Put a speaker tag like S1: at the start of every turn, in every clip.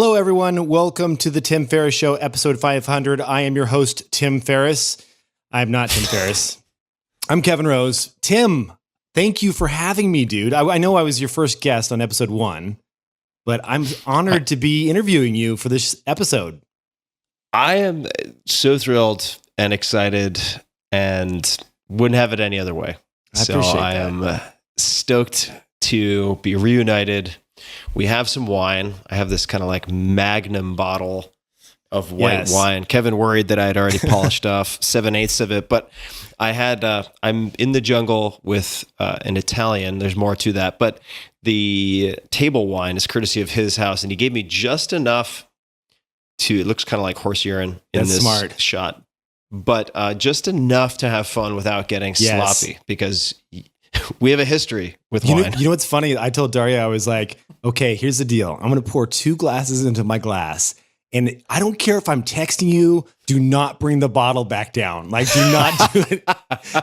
S1: Hello, everyone. Welcome to the Tim Ferriss Show, episode 500. I am your host, Tim Ferriss. I'm not Tim Ferriss. I'm Kevin Rose. Tim, thank you for having me, dude. I know I was your first guest on episode 1, but I'm honored to be interviewing you for this episode.
S2: I am so thrilled and excited and wouldn't have it any other way. I am stoked to be reunited. We have some wine. I have this kind of like magnum bottle of white wine. Kevin worried that I had already polished off 7/8 of it, but I had, I'm in the jungle with an Italian. There's more to that, but the table wine is courtesy of his house. And he gave me just enough it looks kind of like horse urine in this shot, but just enough to have fun without getting sloppy, because we have a history with wine.
S1: You know what's funny? I told Daria, I was like, okay, here's the deal. I'm going to pour 2 glasses into my glass. And I don't care if I'm texting you, do not bring the bottle back down. Like, do not do it.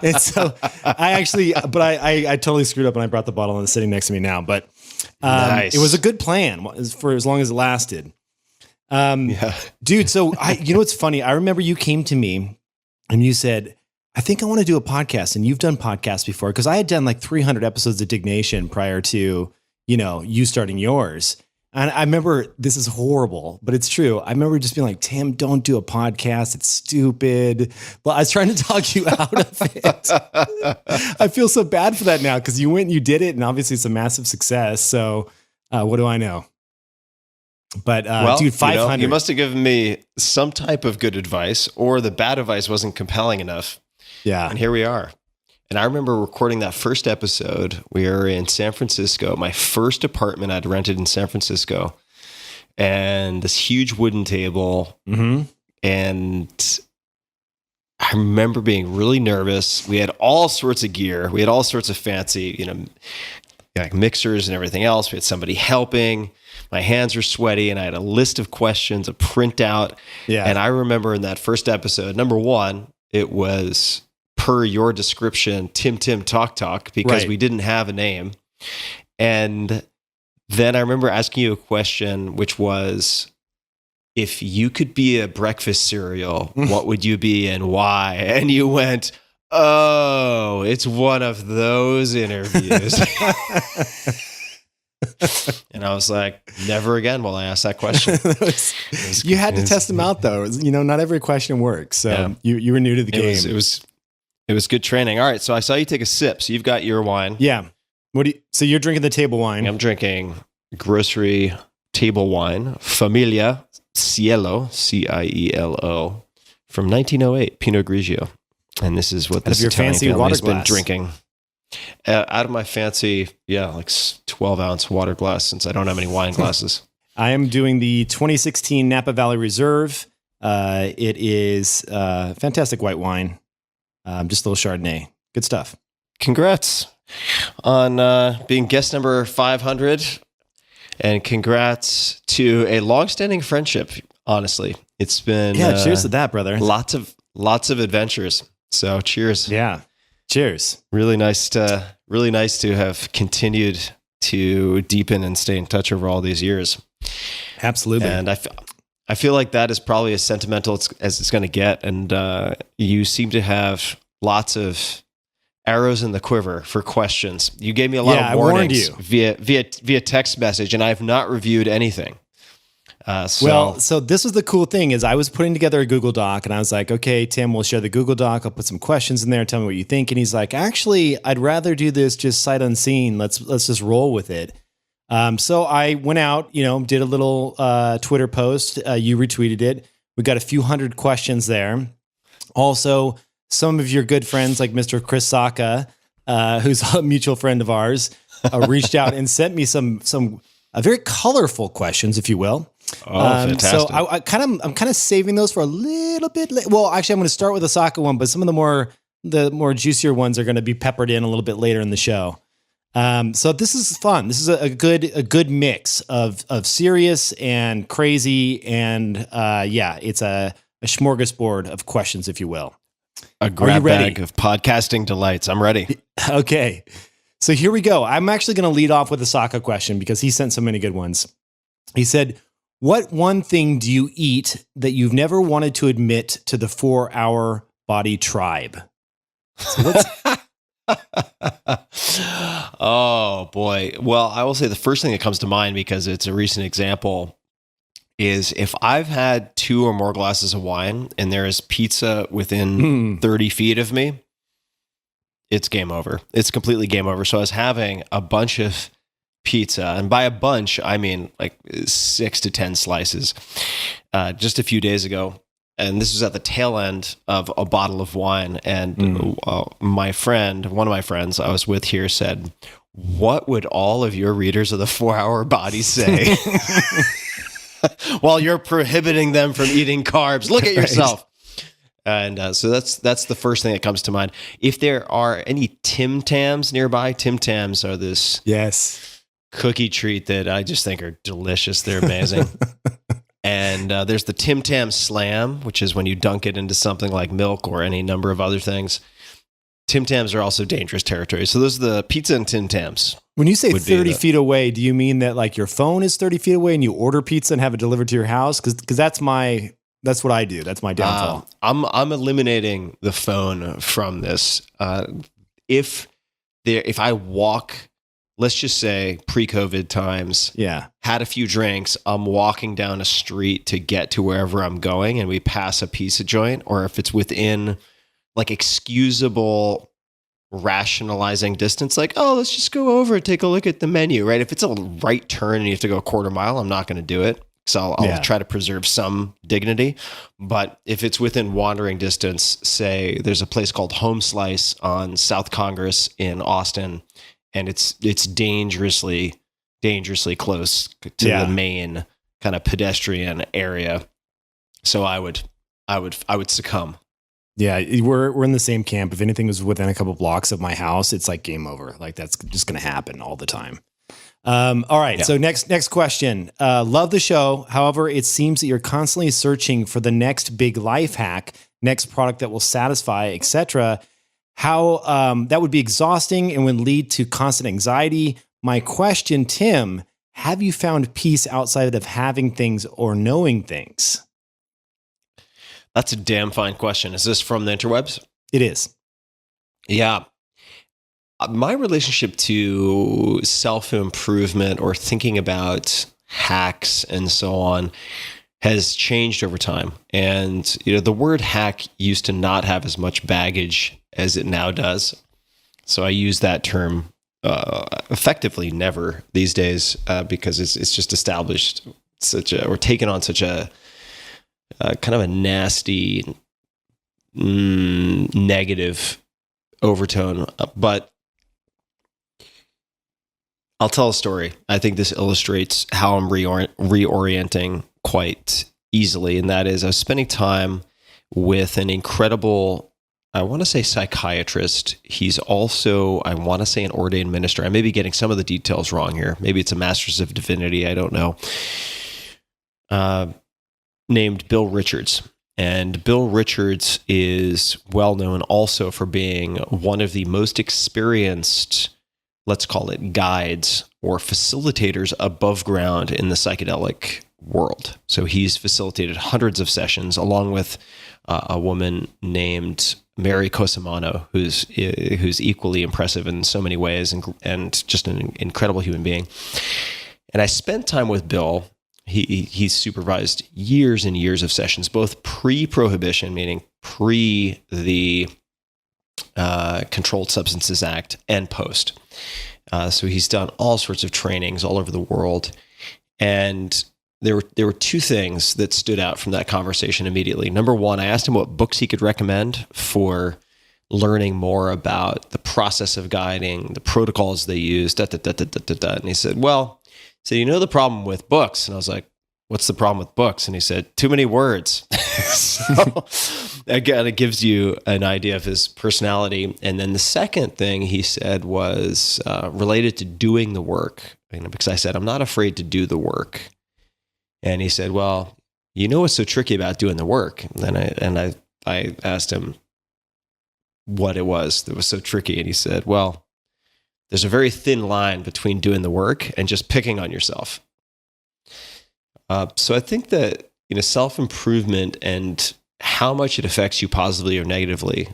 S1: And so I totally screwed up and I brought the bottle and it's sitting next to me now. But nice. It was a good plan for as long as it lasted. Dude, so you know what's funny? I remember you came to me and you said, I think I want to do a podcast. And you've done podcasts before, because I had done like 300 episodes of Dignation prior to, you starting yours. And I remember, this is horrible, but it's true. I remember just being like, Tim, don't do a podcast. It's stupid. Well, I was trying to talk you out of it. I feel so bad for that now, because you went and you did it. And obviously it's a massive success. So what do I know? But dude, 500.
S2: You must have given me some type of good advice, or the bad advice wasn't compelling enough.
S1: Yeah.
S2: And here we are. And I remember recording that first episode. We were in San Francisco, my first apartment I'd rented in San Francisco, and this huge wooden table. Mm-hmm. And I remember being really nervous. We had all sorts of gear. We had all sorts of fancy, like mixers and everything else. We had somebody helping. My hands were sweaty, and I had a list of questions, a printout. Yeah. And I remember in that first episode, number 1, it was, per your description, TimTim TalkTalk, because we didn't have a name. And then I remember asking you a question, which was, if you could be a breakfast cereal, what would you be and why? And you went, oh, it's one of those interviews. And I was like, never again will I ask that question.
S1: You had to test them out, though. Not every question works. So you were new to the game.
S2: It was good training. All right, so I saw you take a sip. So you've got your wine.
S1: Yeah. So you're drinking the table wine.
S2: I'm drinking grocery table wine, Familia Cielo, Cielo, from 1908, Pinot Grigio. And this is what this Italian family has been drinking. Out of my fancy, like 12-ounce water glass, since I don't have any wine glasses.
S1: I am doing the 2016 Napa Valley Reserve. It is fantastic white wine. Just a little Chardonnay. Good stuff.
S2: Congrats on being guest number 500. And congrats to a long-standing friendship, honestly. It's been...
S1: cheers to that, brother.
S2: Lots of adventures. So cheers.
S1: Yeah. Cheers.
S2: Really nice to have continued to deepen and stay in touch over all these years.
S1: Absolutely.
S2: And I feel like that is probably as sentimental as it's going to get. And you seem to have lots of arrows in the quiver for questions. You gave me a lot of warnings via text message, and I have not reviewed anything. So
S1: this was the cool thing, is I was putting together a Google Doc, and I was like, okay, Tim, we'll share the Google Doc. I'll put some questions in there. Tell me what you think. And he's like, actually, I'd rather do this just sight unseen. Let's just roll with it. So I went out, did a little Twitter post. You retweeted it. We got a few hundred questions there. Also, some of your good friends, like Mr. Chris Saka, who's a mutual friend of ours, reached out and sent me some very colorful questions, if you will.
S2: Oh, fantastic!
S1: So I'm kind of saving those for a little bit. Well, actually, I'm going to start with the Saka one, but some of the more juicier ones are going to be peppered in a little bit later in the show. So this is fun. This is a good mix of serious and crazy, and it's a smorgasbord of questions, if you will.
S2: A grab bag of podcasting delights. I'm ready.
S1: Okay. So here we go. I'm actually going to lead off with a Saka question because he sent so many good ones. He said, What one thing do you eat that you've never wanted to admit to the 4-hour body tribe? So
S2: Oh boy. Well, I will say the first thing that comes to mind, because it's a recent example, is if I've had 2 or more glasses of wine and there is pizza within 30 feet of me, it's game over. It's completely game over. So I was having a bunch of pizza, and by a bunch, I mean like 6 to 10 slices, just a few days ago. And this was at the tail end of a bottle of wine. And my friend, one of my friends I was with here, said, "What would all of your readers of the 4-hour body say while you're prohibiting them from eating carbs? Look at yourself." And so that's the first thing that comes to mind. If there are any Tim Tams nearby, Tim Tams are this cookie treat that I just think are delicious. They're amazing. And there's the Tim Tam Slam, which is when you dunk it into something like milk or any number of other things. Tim Tams are also dangerous territory. So those are the pizza and Tim Tams.
S1: When you say 30 feet away, do you mean that like your phone is 30 feet away and you order pizza and have it delivered to your house? Because that's what I do. That's my downfall.
S2: I'm eliminating the phone from this. If I walk, let's just say pre-COVID times, had a few drinks, I'm walking down a street to get to wherever I'm going and we pass a pizza joint, or if it's within like excusable rationalizing distance, like, oh, let's just go over and take a look at the menu, right? If it's a right turn and you have to go a quarter mile, I'm not going to do it. So I'll try to preserve some dignity. But if it's within wandering distance, say there's a place called Home Slice on South Congress in Austin, and it's dangerously close to the main kind of pedestrian area. So I would succumb.
S1: Yeah, we're in the same camp. If anything was within a couple blocks of my house, it's like game over. Like that's just going to happen all the time. All right. Yeah. So next question. Love the show. However, it seems that you're constantly searching for the next big life hack, next product that will satisfy, etc. How that would be exhausting and would lead to constant anxiety. My question, Tim, have you found peace outside of having things or knowing things?
S2: That's a damn fine question. Is this from the interwebs?
S1: It is.
S2: Yeah. My relationship to self-improvement or thinking about hacks and so on has changed over time. And, the word hack used to not have as much baggage as it now does. So I use that term effectively never these days because it's just established or taken on such a kind of a nasty, negative overtone. But I'll tell a story. I think this illustrates how I'm reorienting quite easily. And that is, I was spending time with an incredible, I want to say psychiatrist. He's also, I want to say, an ordained minister. I may be getting some of the details wrong here. Maybe it's a master's of divinity. I don't know. Named Bill Richards. And Bill Richards is well known also for being one of the most experienced, let's call it guides or facilitators above ground in the psychedelic world. So he's facilitated hundreds of sessions along with a woman named Mary Cosimano, who's equally impressive in so many ways and just an incredible human being. And I spent time with Bill. He's supervised years and years of sessions, both pre-prohibition, meaning pre the Controlled Substances Act, and post. So he's done all sorts of trainings all over the world. And there were two things that stood out from that conversation immediately. Number one, I asked him what books he could recommend for learning more about the process of guiding, the protocols they use, And he said, so the problem with books? And I was like, what's the problem with books? And he said, too many words. So again, it gives you an idea of his personality. And then the second thing he said was related to doing the work. Because I said, I'm not afraid to do the work. And he said, what's so tricky about doing the work? And I asked him what it was that was so tricky. And he said, there's a very thin line between doing the work and just picking on yourself. So I think that, self-improvement and how much it affects you positively or negatively,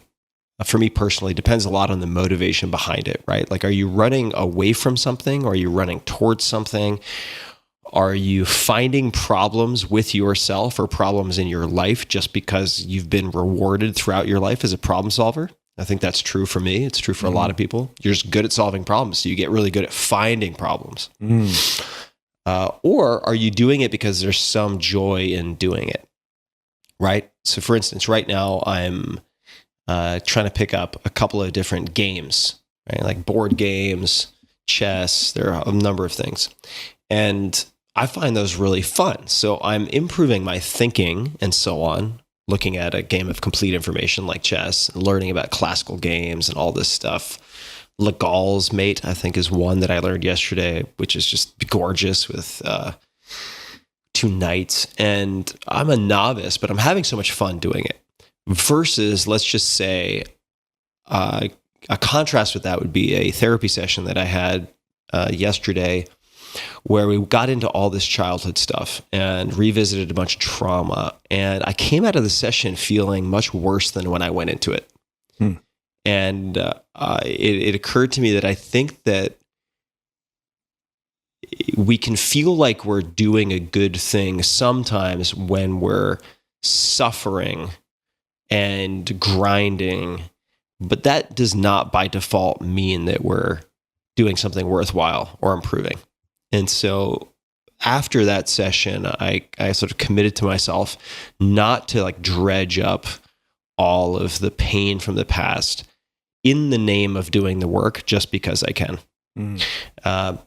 S2: for me personally, depends a lot on the motivation behind it, right? Like, are you running away from something? Or are you running towards something? Are you finding problems with yourself or problems in your life just because you've been rewarded throughout your life as a problem solver? I think that's true for me. It's true for a lot of people. You're just good at solving problems, so you get really good at finding problems. Or are you doing it because there's some joy in doing it, right? So for instance, right now I'm trying to pick up a couple of different games, right? Like board games, chess, there are a number of things. And I find those really fun. So I'm improving my thinking and so on, looking at a game of complete information like chess, learning about classical games and all this stuff. Legal's Mate, I think, is one that I learned yesterday, which is just gorgeous with 2 knights. And I'm a novice, but I'm having so much fun doing it. Versus, let's just say, a contrast with that would be a therapy session that I had yesterday, where we got into all this childhood stuff and revisited a bunch of trauma. And I came out of the session feeling much worse than when I went into it. And it occurred to me that I think that we can feel like we're doing a good thing sometimes when we're suffering and grinding, but that does not by default mean that we're doing something worthwhile or improving. And so after that session, I sort of committed to myself not to like dredge up all of the pain from the past in the name of doing the work just because I can.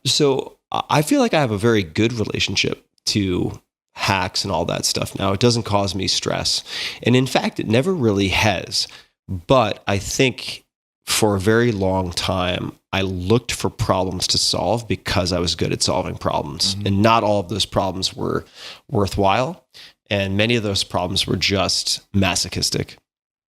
S2: So I feel like I have a very good relationship to hacks and all that stuff now. It doesn't cause me stress. And in fact, it never really has. But I think for a very long time, I looked for problems to solve because I was good at solving problems. And not all of those problems were worthwhile. And many of those problems were just masochistic,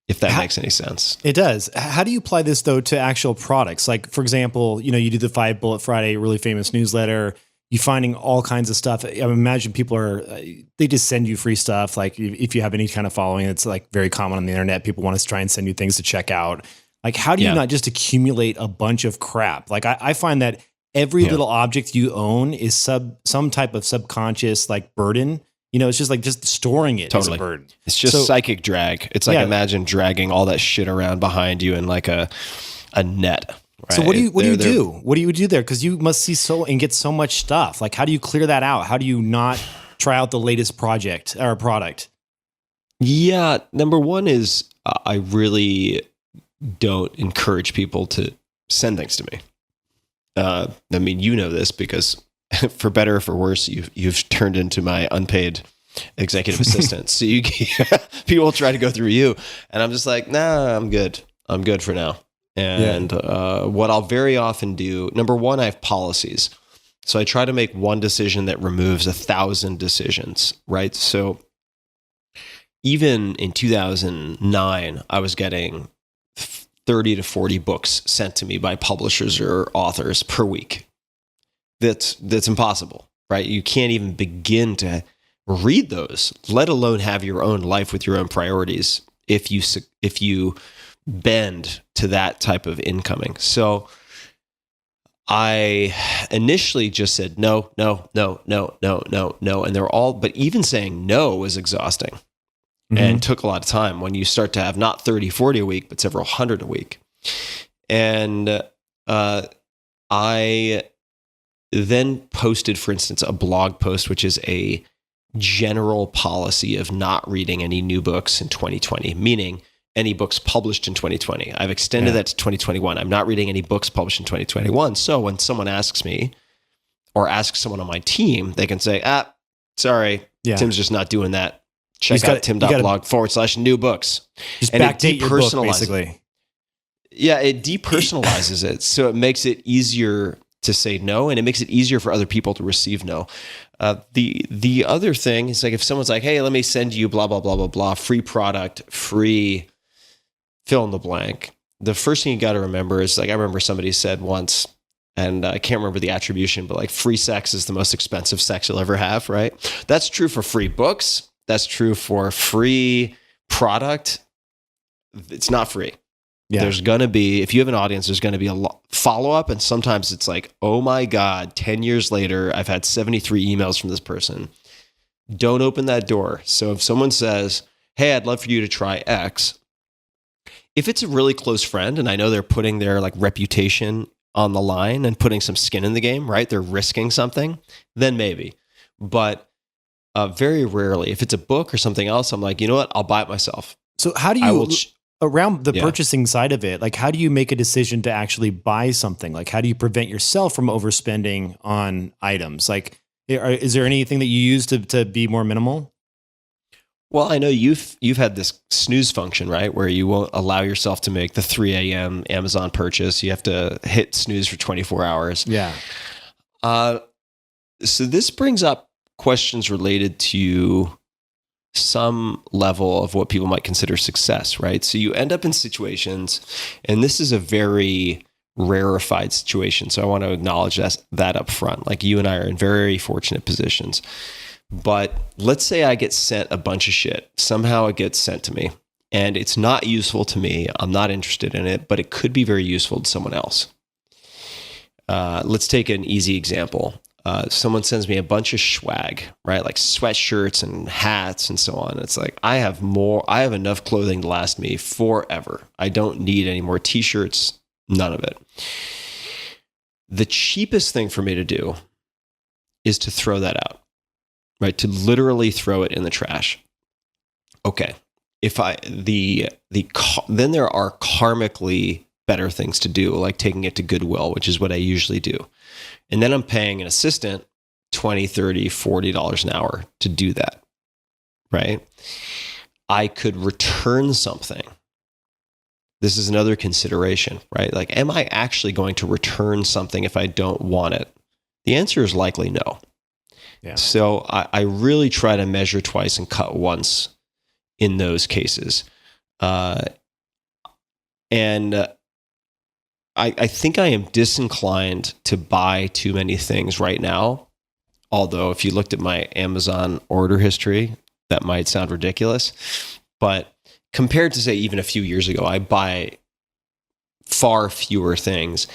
S2: if that makes any sense.
S1: It does. How do you apply this, though, to actual products? Like, for example, you do the 5 Bullet Friday, really famous newsletter. You're finding all kinds of stuff. I imagine people they just send you free stuff. Like, if you have any kind of following, it's like very common on the internet. People want to try and send you things to check out. Like, how do you not just accumulate a bunch of crap? Like, I find that every little object you own is some type of subconscious like burden. It's just like just storing it as a burden.
S2: It's just psychic drag. It's like, imagine dragging all that shit around behind you in like a net. Right?
S1: So what do you do? What do you do there? Because you must see and get so much stuff. Like, how do you clear that out? How do you not try out the latest project or product?
S2: Yeah. Number one is I really don't encourage people to send things to me. I mean, you know this because for better or for worse, you've turned into my unpaid executive assistant. So people try to go through you, and I'm just like, nah, I'm good. I'm good for now. And what I'll very often do, number one, I have policies. So I try to make one decision that removes 1,000 decisions, right? So even in 2009, I was getting 30 to 40 books sent to me by publishers or authors per week. That's impossible, right? You can't even begin to read those, let alone have your own life with your own priorities if you bend to that type of incoming. So I initially just said no, and they're all, but even saying no was exhausting and took a lot of time when you start to have not 30, 40 a week, but several hundred a week. And I then posted, for instance, a blog post, which is a general policy of not reading any new books in 2020, meaning any books published in 2020. I've extended that to 2021. I'm not reading any books published in 2021. So when someone asks me or asks someone on my team, they can say, sorry, Tim's just not doing that. Check out tim.blog/new books.
S1: Just backdate your book, basically.
S2: Yeah, it depersonalizes it. So it makes it easier to say no, and it makes it easier for other people to receive no. The other thing is, like, if someone's like, hey, let me send you blah, blah, blah, blah, blah, free product, free fill in the blank. The first thing you got to remember is, like, I remember somebody said once, And I can't remember the attribution, but like free sex is the most expensive sex you'll ever have, right? That's true for free books. That's true for free product. It's not free. Yeah. There's going to be, if you have an audience, there's going to be a follow-up. And sometimes it's like, oh my God, 10 years later, I've had 73 emails from this person. Don't open that door. So if someone says, hey, I'd love for you to try X, if it's a really close friend, and I know they're putting their like reputation on the line and putting some skin in the game, right? They're risking something, then maybe. But very rarely, if it's a book or something else, I'm like, you know what? I'll buy it myself.
S1: So how do you... around the purchasing side of it, like how do you make a decision to actually buy something? Like how do you prevent yourself from overspending on items? Like, is there anything that you use to be more minimal?
S2: Well, I know you've had this snooze function, right? Where you won't allow yourself to make the 3 a.m. Amazon purchase. You have to hit snooze for 24 hours.
S1: Yeah.
S2: So this brings up questions related to some level of what people might consider success, right? So you end up in situations, and this is a very rarefied situation. So I want to acknowledge that up front. Like you and I are in very fortunate positions. But let's say I get sent a bunch of shit. Somehow it gets sent to me, and it's not useful to me. I'm not interested in it, but it could be very useful to someone else. Let's take an easy example. Someone sends me a bunch of swag, right? Like sweatshirts and hats and so on. It's like, I have enough clothing to last me forever. I don't need any more t-shirts, none of it. The cheapest thing for me to do is to throw that out, right? To literally throw it in the trash. Okay. Then there are karmically better things to do, like taking it to Goodwill, which is what I usually do. And then I'm paying an assistant $20, $30, $40 an hour to do that, right? I could return something. This is another consideration, right? Like, am I actually going to return something if I don't want it? The answer is likely no. Yeah. So I really try to measure twice and cut once in those cases. I think I am disinclined to buy too many things right now. Although if you looked at my Amazon order history, that might sound ridiculous. But compared to, say, even a few years ago, I buy far fewer things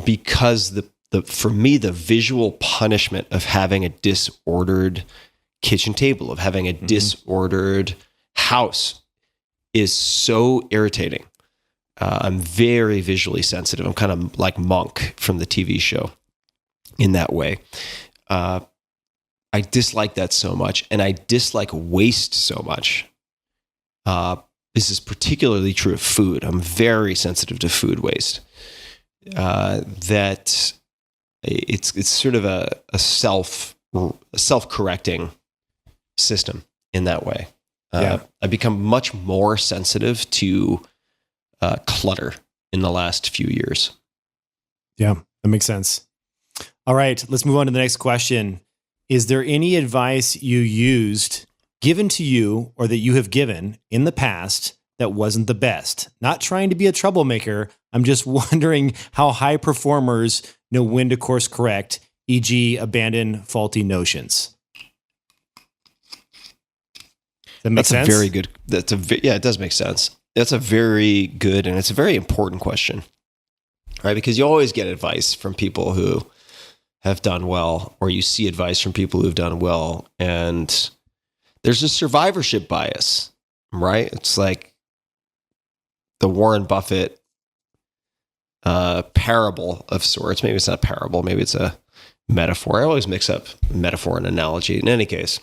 S2: because for me, the visual punishment of having a disordered kitchen table, of having a disordered house is so irritating. I'm very visually sensitive. I'm kind of like Monk from the TV show in that way. I dislike that so much, and I dislike waste so much. This is particularly true of food. I'm very sensitive to food waste. That it's sort of a self-correcting system in that way. I become much more sensitive to clutter in the last few years.
S1: Yeah, that makes sense. All right, let's move on to the next question. Is there any advice you used, given to you, or that you have given in the past that wasn't the best? Not trying to be a troublemaker. I'm just wondering how high performers know when to course correct, e.g. abandon faulty notions. Does that make sense?
S2: Very good. It does make sense. That's a very good, and it's a very important question, right? Because you always get advice from people who have done well, or you see advice from people who've done well, and there's a survivorship bias, right? It's like the Warren Buffett parable of sorts. Maybe it's not a parable. Maybe it's a metaphor. I always mix up metaphor and analogy. In any case,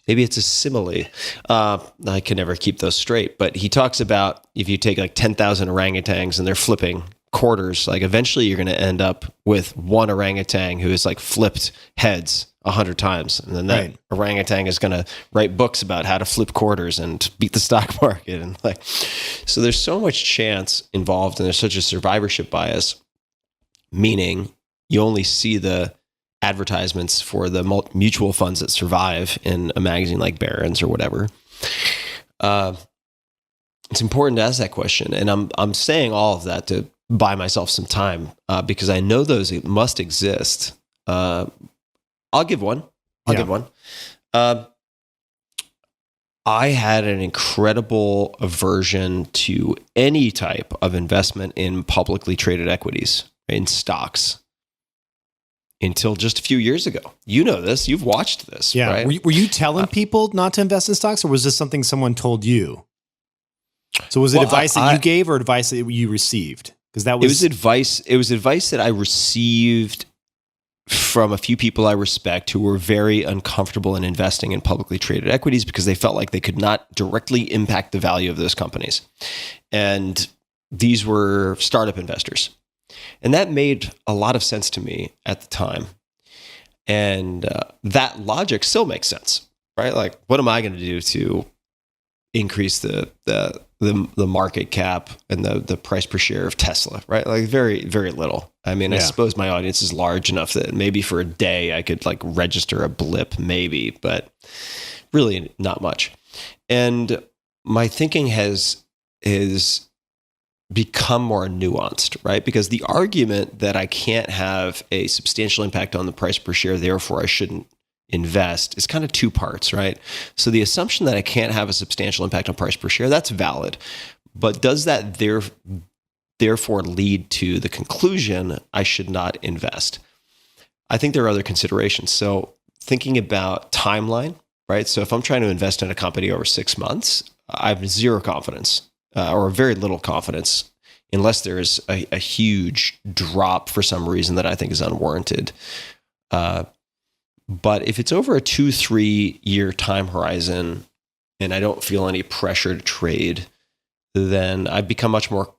S2: maybe it's a simile. I can never keep those straight. But he talks about if you take like 10,000 orangutans and they're flipping quarters, like eventually you're going to end up with one orangutan who has like flipped heads 100 times. And then that orangutan is going to write books about how to flip quarters and beat the stock market. And like, so there's so much chance involved, and there's such a survivorship bias, meaning you only see the advertisements for the mutual funds that survive in a magazine like Barron's or whatever. It's important to ask that question. And I'm saying all of that to buy myself some time because I know those must exist. I'll give one. I'll give one. I had an incredible aversion to any type of investment in publicly traded equities, in stocks, until just a few years ago. You know this. You've watched this, right?
S1: Were you telling people not to invest in stocks, or was this something someone told you? So was it advice that you gave or advice that you received? Because that was...
S2: It was advice that I received from a few people I respect who were very uncomfortable in investing in publicly traded equities because they felt like they could not directly impact the value of those companies. And these were startup investors. And that made a lot of sense to me at the time. And that logic still makes sense, right? Like, what am I going to do to increase the market cap and the price per share of Tesla, right? Like very, very little. I mean, I suppose my audience is large enough that maybe for a day I could like register a blip, maybe, but really not much. And my thinking has become more nuanced, right? Because the argument that I can't have a substantial impact on the price per share, therefore I shouldn't invest, is kind of two parts, right? So the assumption that I can't have a substantial impact on price per share, that's valid. But does that therefore lead to the conclusion I should not invest? I think there are other considerations. So thinking about timeline, right? So if I'm trying to invest in a company over 6 months, I have zero confidence or very little confidence unless there's a huge drop for some reason that I think is unwarranted. But if it's over a 2-3 year time horizon and I don't feel any pressure to trade, then I've become much more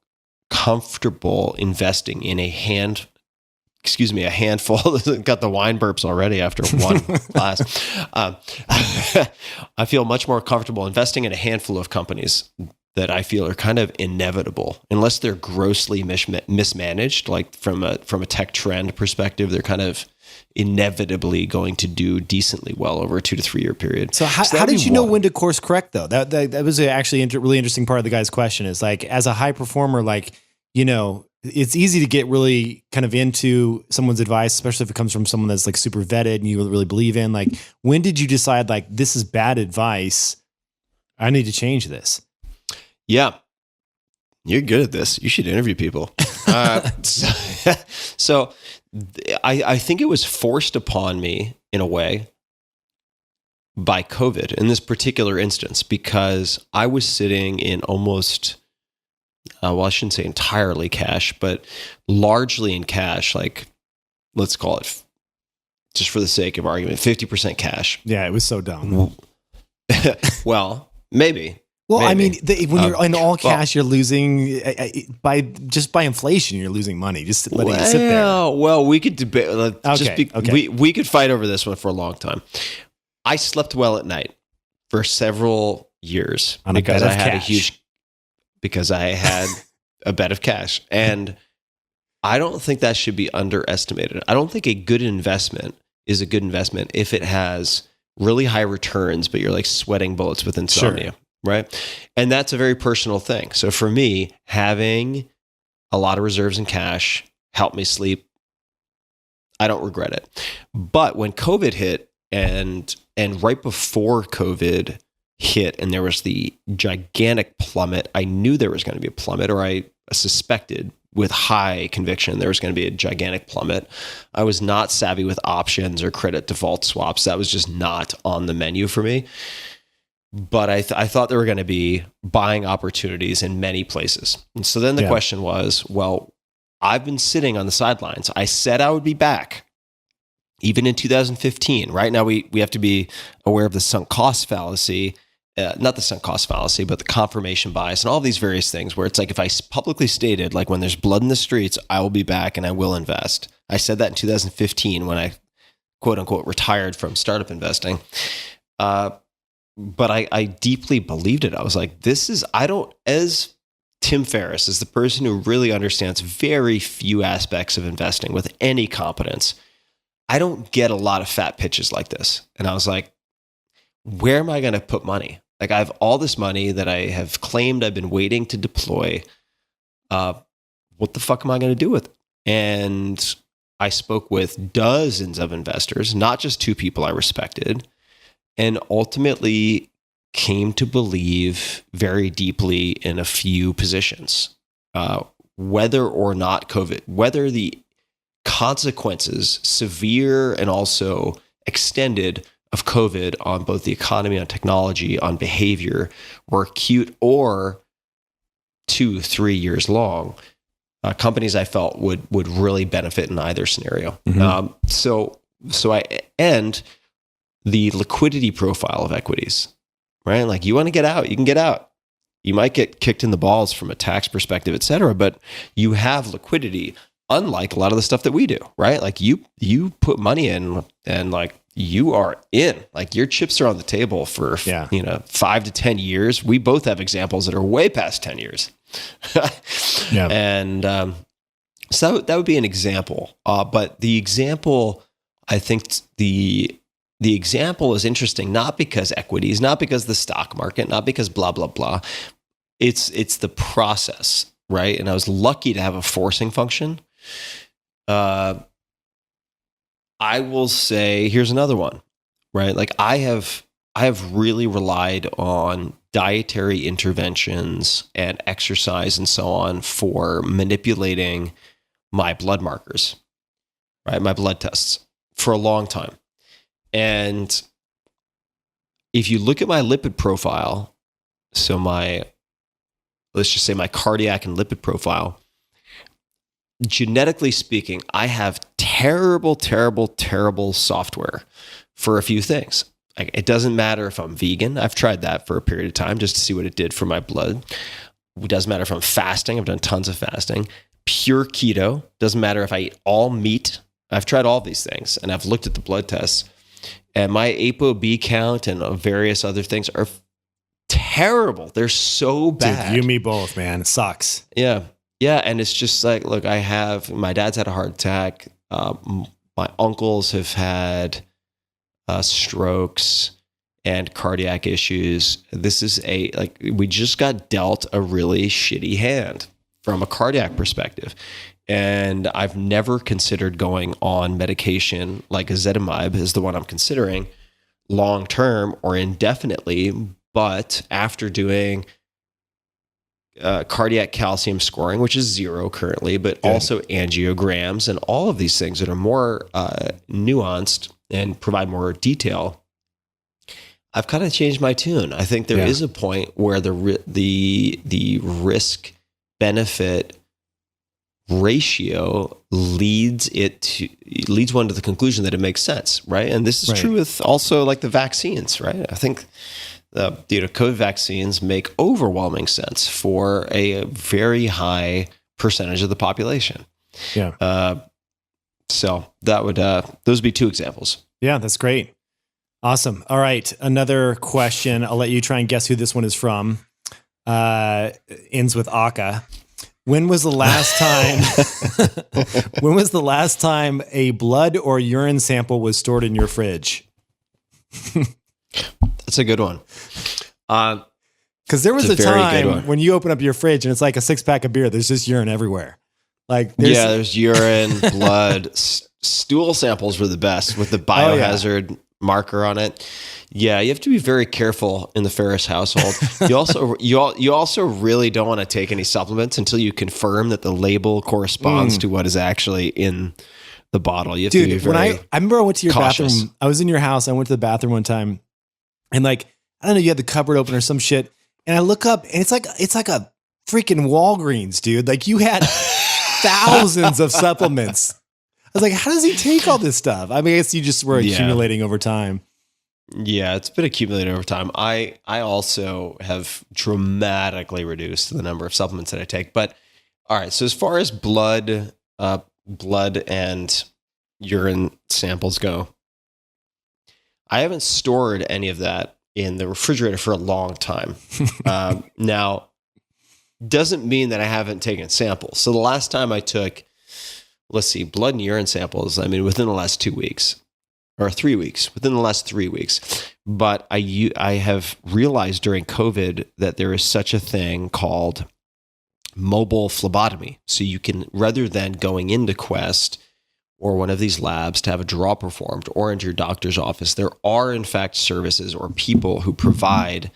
S2: comfortable investing in a handful. Got the wine burps already after one glass. I feel much more comfortable investing in a handful of companies that I feel are kind of inevitable, unless they're grossly mismanaged. Like from a tech trend perspective, they're kind of inevitably going to do decently well over a 2 to 3 year period.
S1: So how did you know when to course correct though? That was actually really interesting part of the guy's question. Is like, as a high performer, like, you know, it's easy to get really kind of into someone's advice, especially if it comes from someone that's like super vetted and you really believe in. Like, when did you decide like, this is bad advice, I need to change this?
S2: Yeah, you're good at this. You should interview people. So I think it was forced upon me in a way by COVID in this particular instance, because I was sitting in almost, I shouldn't say entirely cash, but largely in cash, like let's call it, just for the sake of argument, 50% cash.
S1: Yeah, it was so dumb.
S2: Well, maybe.
S1: Well, maybe. I mean, when you're in all cash, you're losing by inflation. You're losing money just letting it sit there.
S2: Well, we could debate.
S1: Okay.
S2: We could fight over this one for a long time. I slept well at night for several years because I had a bed of cash, and I don't think that should be underestimated. I don't think a good investment is a good investment if it has really high returns, but you're like sweating bullets with insomnia. Sure. Right. And that's a very personal thing. So for me, having a lot of reserves in cash helped me sleep. I don't regret it. But when COVID hit and right before COVID hit and there was the gigantic plummet, I knew there was going to be a plummet, or I suspected with high conviction there was going to be a gigantic plummet. I was not savvy with options or credit default swaps. That was just not on the menu for me. But I thought there were going to be buying opportunities in many places. And so then the question was, well, I've been sitting on the sidelines. I said I would be back, even in 2015. Right now, we have to be aware of the sunk cost fallacy, not the sunk cost fallacy, but the confirmation bias and all these various things where it's like, if I publicly stated, like, when there's blood in the streets, I will be back and I will invest. I said that in 2015 when I, quote unquote, retired from startup investing. But I deeply believed it. I was like, as Tim Ferriss is the person who really understands very few aspects of investing with any competence, I don't get a lot of fat pitches like this. And I was like, where am I going to put money? Like, I have all this money that I have claimed I've been waiting to deploy. what the fuck am I going to do with it? And I spoke with dozens of investors, not just two people I respected, and ultimately came to believe very deeply in a few positions. Whether or not COVID, whether the consequences, severe and also extended, of COVID on both the economy, on technology, on behavior, were acute or 2-3 years long, companies I felt would really benefit in either scenario. So I end the liquidity profile of equities, right? Like, you want to get out, you can get out. You might get kicked in the balls from a tax perspective, et cetera, but you have liquidity, unlike a lot of the stuff that we do, right? Like, you put money in and like, you are in, like, your chips are on the table for 5 to 10 years. We both have examples that are way past 10 years. And so that would be an example. But the example, I think the example is interesting, not because equities, not because the stock market, not because blah, blah, blah. It's the process, right? And I was lucky to have a forcing function. I will say, here's another one, right? Like, I have really relied on dietary interventions and exercise and so on for manipulating my blood markers, right? My blood tests for a long time. And if you look at my lipid profile, so let's just say my cardiac and lipid profile, genetically speaking, I have terrible, terrible, terrible software for a few things. Like, it doesn't matter if I'm vegan. I've tried that for a period of time just to see what it did for my blood. It doesn't matter if I'm fasting. I've done tons of fasting. Pure keto. Doesn't matter if I eat all meat. I've tried all these things, and I've looked at the blood tests. And my ApoB count and various other things are terrible. They're so bad.
S1: Dude, you and me both, man. It sucks.
S2: Yeah. Yeah. And it's just like, look, my dad's had a heart attack. My uncles have had strokes and cardiac issues. This is we just got dealt a really shitty hand from a cardiac perspective. And I've never considered going on medication like ezetimibe is the one I'm considering long-term or indefinitely. But after doing cardiac calcium scoring, which is 0 currently, but also angiograms and all of these things that are more nuanced and provide more detail, I've kind of changed my tune. I think there is a point where the risk benefit ratio leads one to the conclusion that it makes sense, right? And this is true with also like the vaccines, right? I think COVID vaccines make overwhelming sense for a very high percentage of the population. Yeah. So that would those would be two examples.
S1: Yeah, that's great. Awesome. All right, another question. I'll let you try and guess who this one is from. Ends with Aka. When was the last time? When was the last time a blood or urine sample was stored in your fridge?
S2: That's a good one.
S1: Because there was a time when you open up your fridge and it's like a 6-pack of beer. There's just urine everywhere. There's
S2: urine, blood, stool samples were the best with the biohazard marker on it. Yeah, you have to be very careful in the Ferriss household. You also really don't want to take any supplements until you confirm that the label corresponds to what is actually in the bottle. You have to be very
S1: I remember I went to your
S2: cautious.
S1: bathroom. I was in your house. I went to the bathroom one time, and I don't know, you had the cupboard open or some shit. And I look up, and it's like a freaking Walgreens, dude. Like, you had thousands of supplements. I was like, how does he take all this stuff? I mean, I guess you just were accumulating over time.
S2: Yeah, it's been accumulated over time. I also have dramatically reduced the number of supplements that I take. But all right, so as far as blood and urine samples go, I haven't stored any of that in the refrigerator for a long time. Now, doesn't mean that I haven't taken samples. So the last time I took, blood and urine samples, within the last 2 weeks. Or 3 weeks, within the last 3 weeks. But I have realized during COVID that there is such a thing called mobile phlebotomy. So you can, rather than going into Quest or one of these labs to have a draw performed or into your doctor's office, there are in fact services or people who provide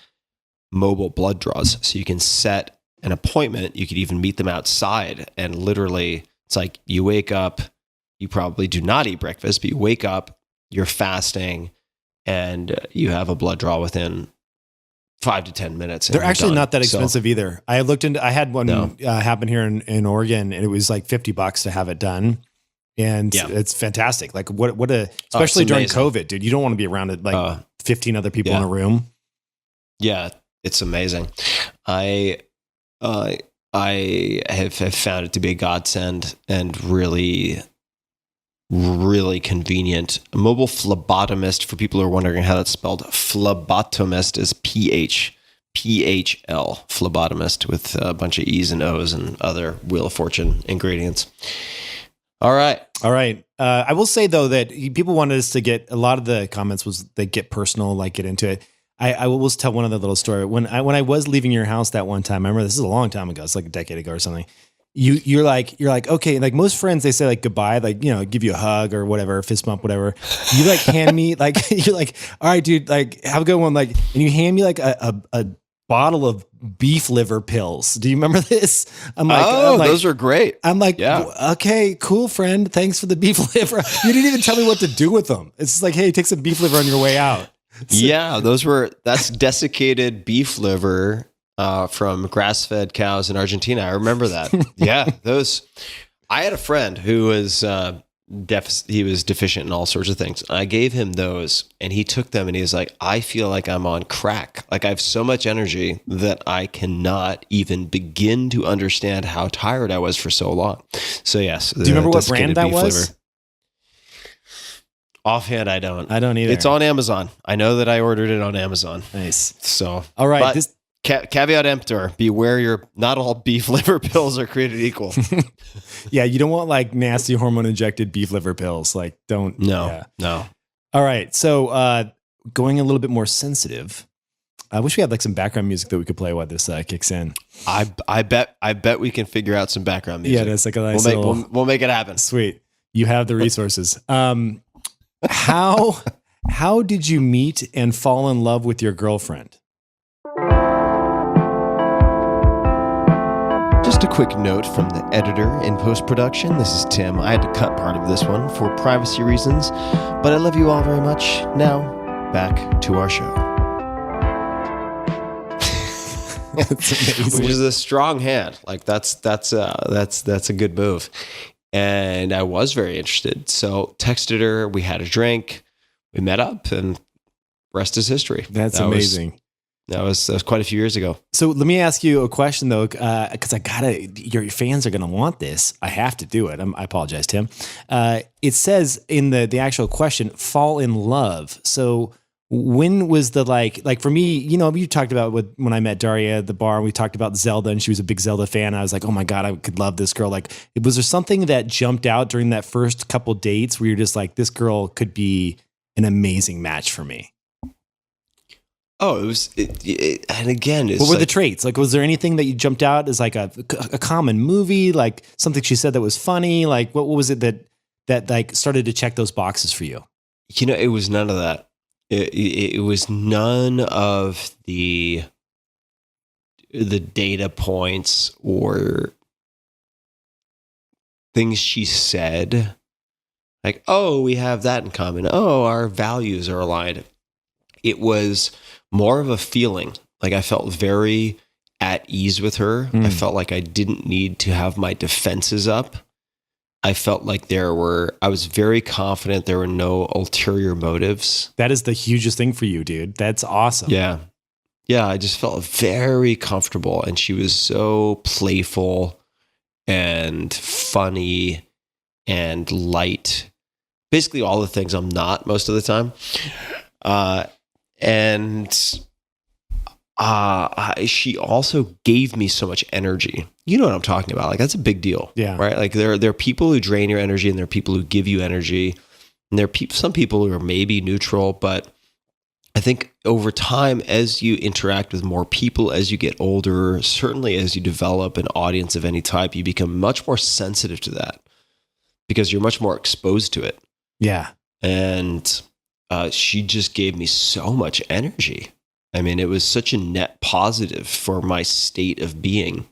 S2: mobile blood draws. So you can set an appointment. You could even meet them outside, and literally it's like you wake up, you probably do not eat breakfast, but you wake up, you're fasting, and you have a blood draw within 5 to 10 minutes.
S1: They're actually not that expensive either. I had one happen here in Oregon, and it was like $50 to have it done. And it's fantastic. Like especially during COVID, dude, you don't want to be around it like 15 other people in a room.
S2: Yeah. It's amazing. I have found it to be a godsend and really, really convenient. A mobile phlebotomist, for people who are wondering how that's spelled, phlebotomist is PHL, phlebotomist, with a bunch of E's and O's and other Wheel of Fortune ingredients. All right.
S1: I will say though that people wanted us to get, a lot of the comments was they get personal, like get into it. I will tell one other little story. When I was leaving your house that one time, I remember this is a long time ago. It's like a decade ago or something. You're like, okay. Like most friends, they say like goodbye, like, you know, give you a hug or whatever, fist bump, whatever. You like hand me like, you're like, all right, dude, like have a good one. Like, and you hand me like a bottle of beef liver pills. Do you remember this? I'm like,
S2: those are great.
S1: I'm like, okay, cool, friend. Thanks for the beef liver. You didn't even tell me what to do with them. It's just like, hey, take some beef liver on your way out.
S2: That's desiccated beef liver from grass-fed cows in Argentina. I remember that. I had a friend who was he was deficient in all sorts of things. I gave him those, and he took them, and he was like, I feel like I'm on crack. Like I have so much energy that I cannot even begin to understand how tired I was for so long. So yes.
S1: Do you remember what brand that was?
S2: Liver. Offhand, I don't.
S1: I don't either.
S2: It's on Amazon. I know that I ordered it on Amazon.
S1: Nice.
S2: So,
S1: all right.
S2: Caveat emptor: beware, not all beef liver pills are created equal.
S1: Yeah, you don't want like nasty hormone injected beef liver pills. Like, don't.
S2: No.
S1: All right. So, going a little bit more sensitive. I wish we had like some background music that we could play while this kicks in.
S2: I bet we can figure out some background music.
S1: Yeah, that's like a nice.
S2: We'll make it happen.
S1: Sweet. You have the resources. How did you meet and fall in love with your girlfriend?
S2: Just a quick note from the editor in post-production. This is Tim. I had to cut part of this one for privacy reasons, but I love you all very much. Now, back to our show.
S1: That's amazing.
S2: Which is a strong hand. Like that's a good move. And I was very interested. So texted her, we had a drink, we met up, and rest is history.
S1: That's amazing.
S2: That was quite a few years ago.
S1: So let me ask you a question though, because your fans are going to want this. I have to do it. I apologize, Tim. It says in the actual question, fall in love. So when was the like for me, you know, you talked about when I met Daria at the bar, we talked about Zelda, and she was a big Zelda fan. I was like, oh my God, I could love this girl. Like, was there something that jumped out during that first couple dates where you're just like, this girl could be an amazing match for me?
S2: Oh, it was, and again, it's
S1: what were the traits? Like, was there anything that you jumped out as like a common movie, like something she said that was funny? Like, what was it that like started to check those boxes for you?
S2: You know, it was none of that. It was none of the data points or things she said. Like, oh, we have that in common. Oh, our values are aligned. It was more of a feeling. Like I felt very at ease with her. I felt like I didn't need to have my defenses up. I felt like I was very confident there were no ulterior motives.
S1: That is the hugest thing for you, dude. That's awesome.
S2: Yeah. Yeah. I just felt very comfortable, and she was so playful and funny and light. Basically all the things I'm not most of the time. She also gave me so much energy. You know what I'm talking about? Like that's a big deal.
S1: Yeah.
S2: Right. Like there are people who drain your energy, and there are people who give you energy, and there are some people who are maybe neutral, but I think over time, as you interact with more people, as you get older, certainly as you develop an audience of any type, you become much more sensitive to that because you're much more exposed to it.
S1: Yeah.
S2: And she just gave me so much energy. I mean, it was such a net positive for my state of being.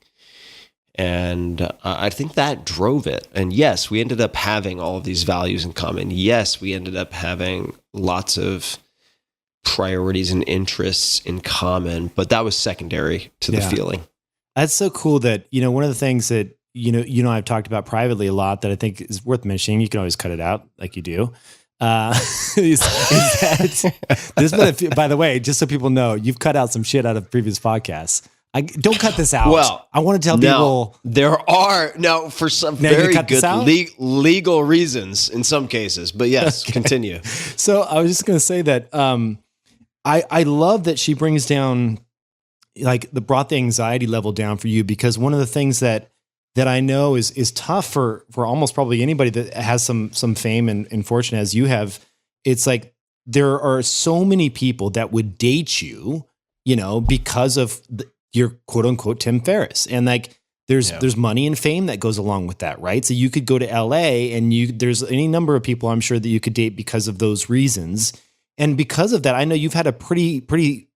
S2: And I think that drove it. And yes, we ended up having all of these values in common. Yes, we ended up having lots of priorities and interests in common, but that was secondary to the feeling.
S1: That's so cool that, one of the things that, I've talked about privately a lot that I think is worth mentioning, you can always cut it out like you do. Is that there's been by the way, just so people know, you've cut out some shit out of previous podcasts. Don't cut this out. Well, I want to tell people
S2: there are for some very good legal reasons in some cases, but yes, continue.
S1: So I was just going to say that I love that she brings down brought the anxiety level down for you, because one of the things that I know is tough for almost probably anybody that has some fame and fortune as you have. It's like there are so many people that would date you, because of your quote unquote Tim Ferriss, and there's money and fame that goes along with that, right? So you could go to LA and there's any number of people I'm sure that you could date because of those reasons, and because of that, I know you've had a pretty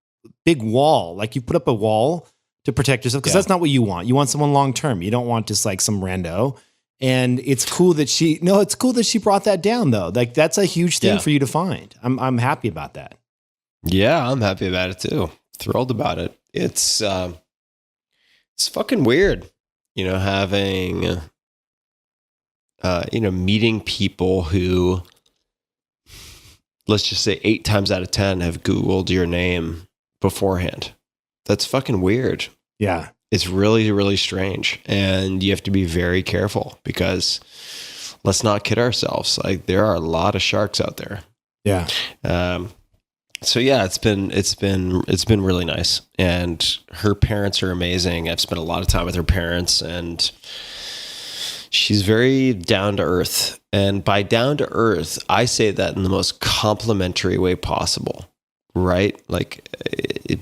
S1: big wall. Like you put up a wall to protect yourself, because that's not what you want. You want someone long term. You don't want just like some rando. And it's cool that she brought that down though. Like that's a huge thing for you to find. I'm happy about that.
S2: Yeah, I'm happy about it too. Thrilled about it. It's fucking weird, having meeting people who, let's just say 8 times out of 10 have Googled your name beforehand. That's fucking weird.
S1: Yeah.
S2: It's really, really strange. And you have to be very careful, because let's not kid ourselves. Like there are a lot of sharks out there.
S1: Yeah.
S2: So yeah, it's been really nice. And her parents are amazing. I've spent a lot of time with her parents, and she's very down to earth. And by down to earth, I say that in the most complimentary way possible. Right? Like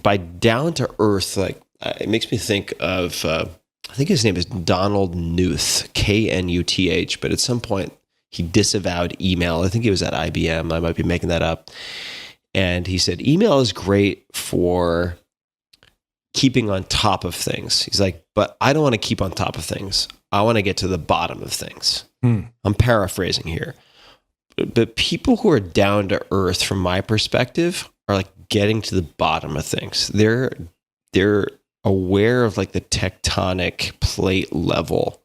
S2: by down to earth, like it makes me think of, I think his name is Donald Knuth, Knuth, but at some point he disavowed email. I think he was at IBM. I might be making that up. And he said, email is great for keeping on top of things. He's like, but I don't want to keep on top of things. I want to get to the bottom of things. I'm paraphrasing here. But people who are down to earth, from my perspective, are like getting to the bottom of things. They're aware of like the tectonic plate level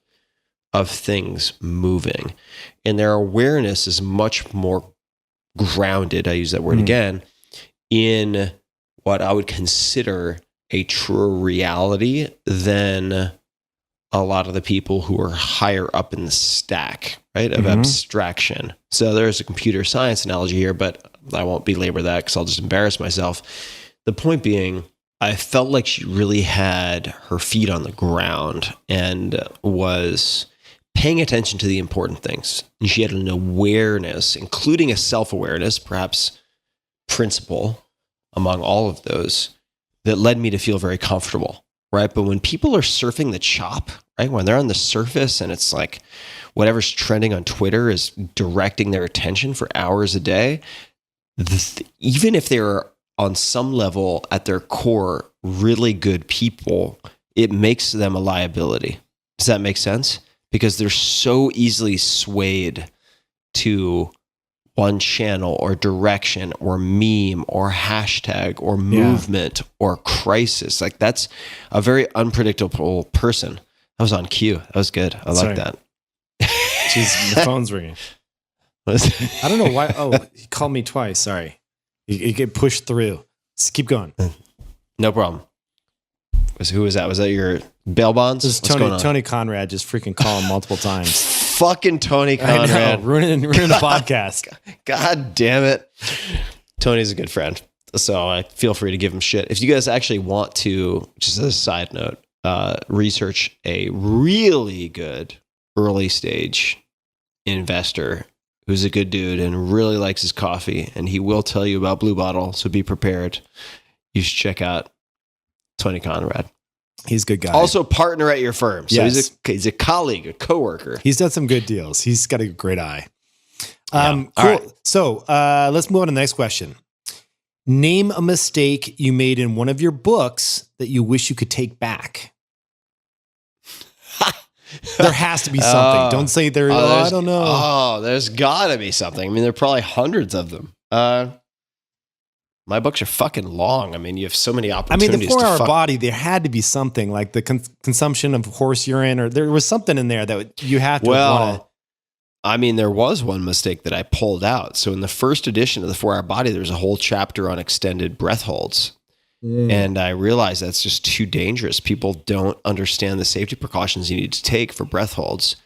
S2: of things moving, and their awareness is much more grounded, I use that word again, in what I would consider a truer reality than a lot of the people who are higher up in the stack, right, of abstraction. So there's a computer science analogy here, but I won't belabor that because I'll just embarrass myself. The point being, I felt like she really had her feet on the ground and was paying attention to the important things. And she had an awareness, including a self-awareness, perhaps principle among all of those, that led me to feel very comfortable, right? But when people are surfing the chop, right, when they're on the surface and it's like whatever's trending on Twitter is directing their attention for hours a day, even if they're on some level at their core really good people, it makes them a liability. Does that make sense? Because they're so easily swayed to one channel or direction or meme or hashtag or movement or crisis. Like that's a very unpredictable person. That was on cue. That was good. I like that.
S1: Jeez, the phone's ringing. I don't know why. Oh, he called me twice. Sorry. You get pushed through. Just keep going.
S2: No problem. Who was that? Was that your bail bonds?
S1: This is Tony Conrad just freaking calling multiple times.
S2: Fucking Tony Conrad.
S1: I know, ruining the podcast.
S2: God damn it. Tony's a good friend. So I feel free to give him shit. If you guys actually want to, just as a side note, research a really good early stage investor who's a good dude and really likes his coffee, and he will tell you about Blue Bottle, so be prepared. You should check out Tony Conrad.
S1: He's a good guy.
S2: Also partner at your firm. So
S1: Yes.
S2: he's a colleague, a coworker.
S1: He's done some good deals. He's got a great eye.
S2: Yeah.
S1: Cool.
S2: All right.
S1: So let's move on to the next question. Name a mistake you made in one of your books that you wish you could take back. There has to be something. Don't say there. I don't know.
S2: Oh, there's got to be something. I mean, there are probably hundreds of them. My books are fucking long. I mean, you have so many opportunities.
S1: The 4-hour body, there had to be something like the consumption of horse urine, or there was something in there that you had to want to.
S2: I mean, there was one mistake that I pulled out. So in the first edition of the 4-hour body, there's a whole chapter on extended breath holds. And I realized that's just too dangerous. People don't understand the safety precautions you need to take for breath holds.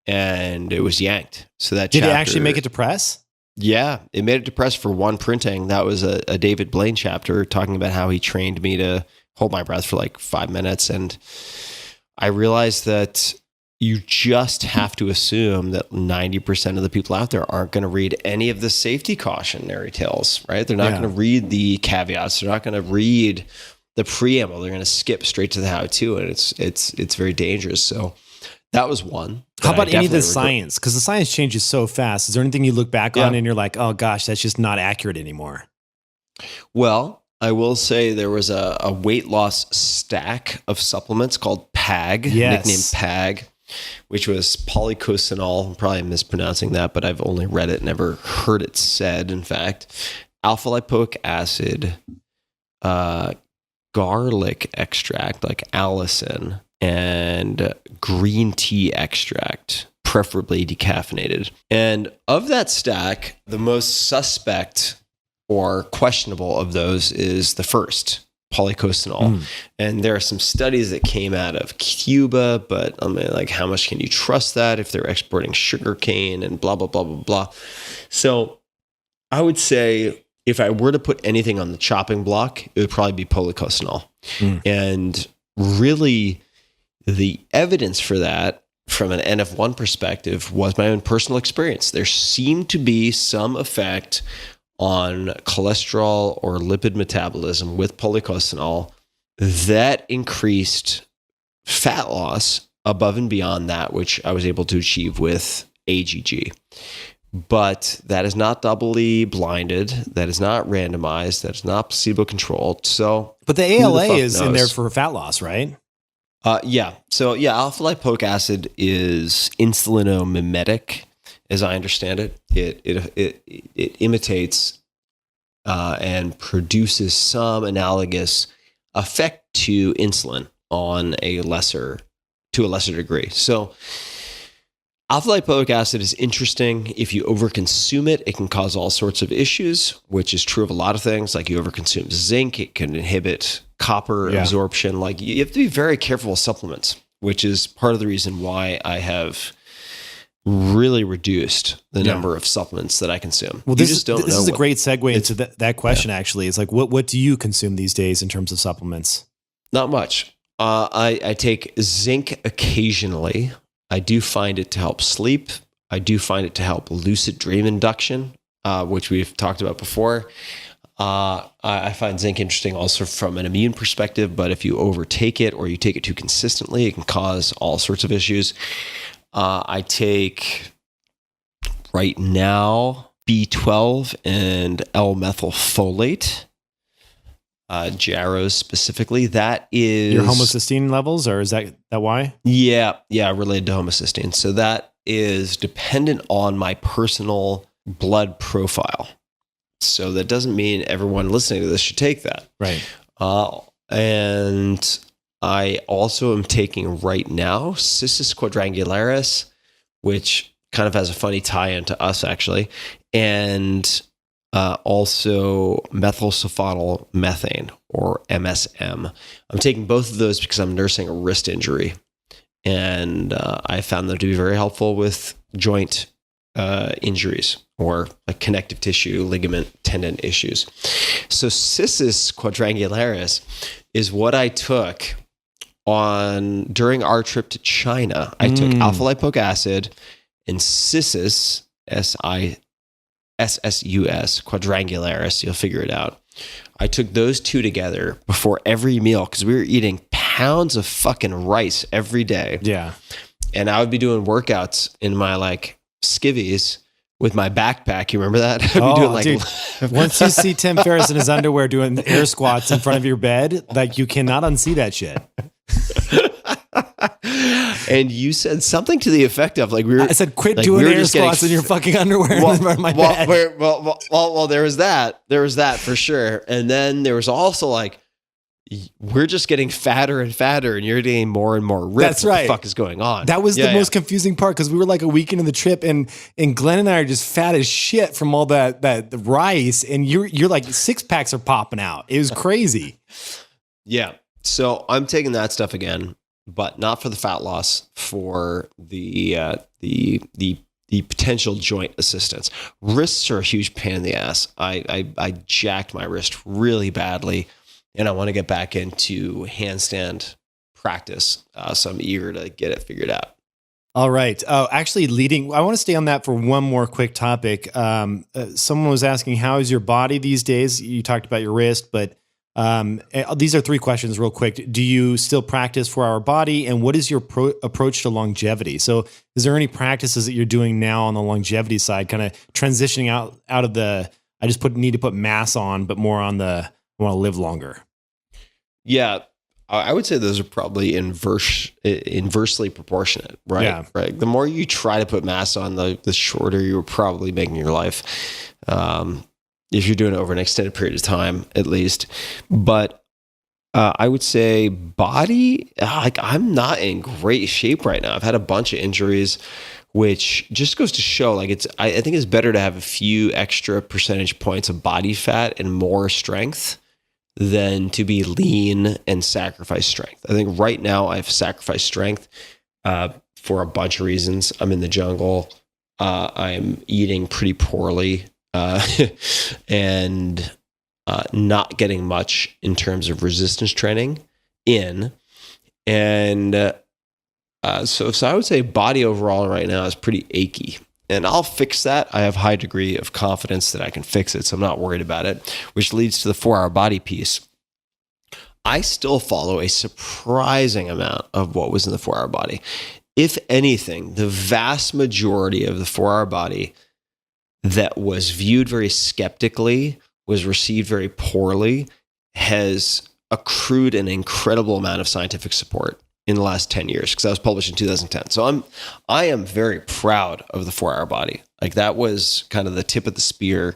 S2: And it was yanked. So that
S1: Did it actually make it to press?
S2: Yeah, it made it to press for one printing. That was a David Blaine chapter talking about how he trained me to hold my breath for like 5 minutes. And I realized that you just have to assume that 90% of the people out there aren't going to read any of the safety cautionary tales, right? They're not going to read the caveats. They're not going to read the preamble. They're going to skip straight to the how-to, and it's very dangerous. So that was one.
S1: How about any of the science? Because the science changes so fast. Is there anything you look back on and you're like, oh gosh, that's just not accurate anymore?
S2: Well, I will say there was a weight loss stack of supplements called PAG, nicknamed PAG, which was polycosanol. I'm probably mispronouncing that, but I've only read it, never heard it said, in fact. Alpha lipoic acid, garlic extract, like allicin, and green tea extract, preferably decaffeinated. And of that stack, the most suspect or questionable of those is the first, polycosanol. And there are some studies that came out of Cuba, but I mean, like, how much can you trust that if they're exporting sugar cane and blah, blah, blah, blah, blah. So I would say if I were to put anything on the chopping block, it would probably be polycosanol. And really the evidence for that from an N of 1 perspective was my own personal experience. There seemed to be some effect on cholesterol or lipid metabolism with polycosanol that increased fat loss above and beyond that which I was able to achieve with AGG. But that is not doubly blinded. That is not randomized. That is not placebo controlled. So,
S1: but the ALA is in there for fat loss, right?
S2: Yeah. So yeah, alpha lipoic acid is insulinomimetic, as I understand it. It imitates and produces some analogous effect to insulin on a lesser degree. So alpha lipoic acid is interesting. If you overconsume it, it can cause all sorts of issues, which is true of a lot of things. Like you overconsume zinc, it can inhibit copper absorption. Like you have to be very careful with supplements, which is part of the reason why I have really reduced the number of supplements that I consume.
S1: Well, this is a great segue into that question. Actually, it's like, what do you consume these days in terms of supplements?
S2: Not much. I take zinc occasionally. I do find it to help sleep. I do find it to help lucid dream induction, which we've talked about before. I find zinc interesting also from an immune perspective, but if you overtake it or you take it too consistently, it can cause all sorts of issues. I take right now B12 and L-methylfolate, Jarrows specifically. That is
S1: your homocysteine levels, or is that why?
S2: Yeah, related to homocysteine. So that is dependent on my personal blood profile. So that doesn't mean everyone listening to this should take that.
S1: Right.
S2: And I also am taking right now Cissus quadrangularis, which kind of has a funny tie-in to us actually, and also methylsulfonyl methane, or MSM. I'm taking both of those because I'm nursing a wrist injury, and I found them to be very helpful with joint injuries or like connective tissue, ligament, tendon issues. So Cissus quadrangularis is what I took during our trip to China. I took alpha lipoic acid and Cissus quadrangularis. You'll figure it out. I took those two together before every meal because we were eating pounds of fucking rice every day.
S1: Yeah.
S2: And I would be doing workouts in my like skivvies with my backpack. You remember that? I'd be doing like,
S1: dude, once you see Tim Ferriss in his underwear doing air squats in front of your bed, like you cannot unsee that shit.
S2: And you said something to the effect of like
S1: I said, quit doing air squats in your fucking underwear in front of my bed.
S2: Well, there was that. There was that for sure. And then there was also like, we're just getting fatter and fatter and you're getting more and more ripped.
S1: That's right.
S2: What the fuck is going on?
S1: That was the most confusing part because we were like a week into the trip and Glenn and I are just fat as shit from all that rice and you're like 6-packs are popping out. It was crazy.
S2: Yeah. So I'm taking that stuff again, but not for the fat loss, for the potential joint assistance. Wrists are a huge pain in the ass. I jacked my wrist really badly. And I want to get back into handstand practice. So I'm eager to get it figured out.
S1: All right. Actually, I want to stay on that for one more quick topic. Someone was asking, how is your body these days? You talked about your wrist, but these are 3 questions real quick. Do you still practice 4-hour body? And what is your approach to longevity? So is there any practices that you're doing now on the longevity side, kind of transitioning out of the, I just need to put mass on, but more on the, I want to live longer?
S2: Yeah, I would say those are probably inversely proportionate, right?
S1: Yeah.
S2: Right. The more you try to put mass on, the shorter you're probably making your life. If you're doing it over an extended period of time, at least. But I would say body, like I'm not in great shape right now. I've had a bunch of injuries, which just goes to show like I think it's better to have a few extra percentage points of body fat and more strength than to be lean and sacrifice strength. I think right now I've sacrificed strength for a bunch of reasons. I'm in the jungle. I'm eating pretty poorly and not getting much in terms of resistance training in. And so I would say body overall right now is pretty achy. And I'll fix that. I have a high degree of confidence that I can fix it, so I'm not worried about it, which leads to the 4-hour body piece. I still follow a surprising amount of what was in the 4-hour body. If anything, the vast majority of the 4-hour body that was viewed very skeptically, was received very poorly, has accrued an incredible amount of scientific support in the last 10 years, because that was published in 2010. So I am very proud of the 4-hour body. Like that was kind of the tip of the spear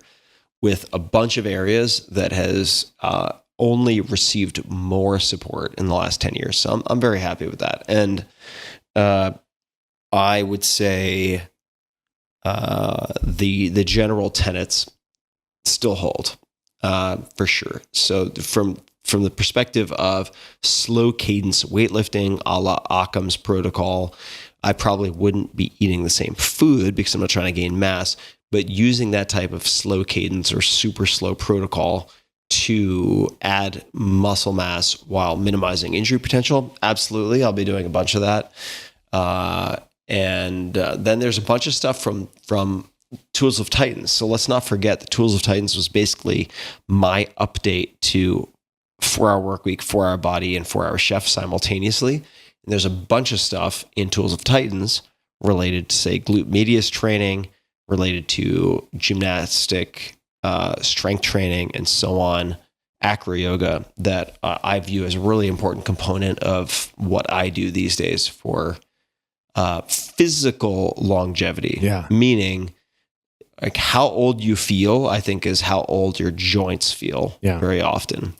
S2: with a bunch of areas that has only received more support in the last 10 years. So I'm very happy with that. And I would say the general tenets still hold for sure. So from the perspective of slow cadence weightlifting, a la Occam's protocol, I probably wouldn't be eating the same food because I'm not trying to gain mass, but using that type of slow cadence or super slow protocol to add muscle mass while minimizing injury potential, absolutely. I'll be doing a bunch of that. And then there's a bunch of stuff from Tools of Titans. So let's not forget the Tools of Titans was basically my update to 4-hour work week, 4-hour body, and 4-hour chef simultaneously. And there's a bunch of stuff in Tools of Titans related to, say, glute medius training, related to gymnastic, strength training, and so on, acro yoga, that I view as a really important component of what I do these days for physical longevity.
S1: Yeah.
S2: Meaning, like how old you feel, I think, is how old your joints feel very often.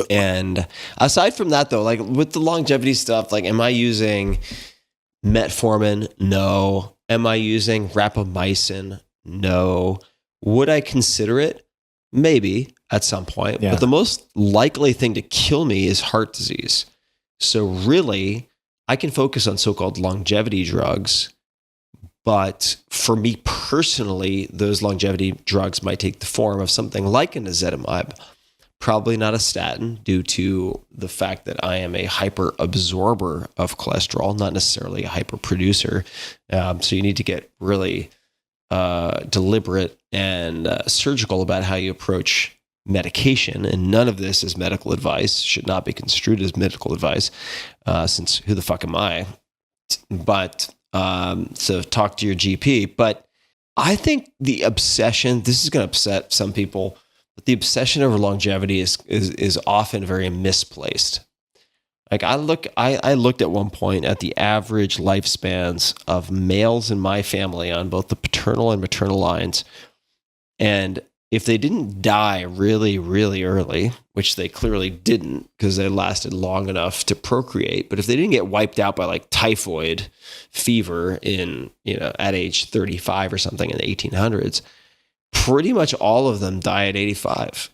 S2: And aside from that, though, like with the longevity stuff, like, am I using metformin? No. Am I using rapamycin? No. Would I consider it? Maybe at some point.
S1: Yeah.
S2: But the most likely thing to kill me is heart disease. So really, I can focus on so-called longevity drugs. But for me personally, those longevity drugs might take the form of something like an ezetimibe. Probably not a statin, due to the fact that I am a hyper absorber of cholesterol, not necessarily a hyper producer. So you need to get really deliberate and surgical about how you approach medication. And none of this is medical advice, should not be construed as medical advice, since who the fuck am I? But so talk to your GP. But I think the obsession, this is going to upset some people, but the obsession over longevity is often very misplaced. Like I looked at one point at the average lifespans of males in my family on both the paternal and maternal lines. And if they didn't die really, really early, which they clearly didn't because they lasted long enough to procreate, but if they didn't get wiped out by like typhoid fever at age 35 or something in the 1800s, pretty much all of them die at 85.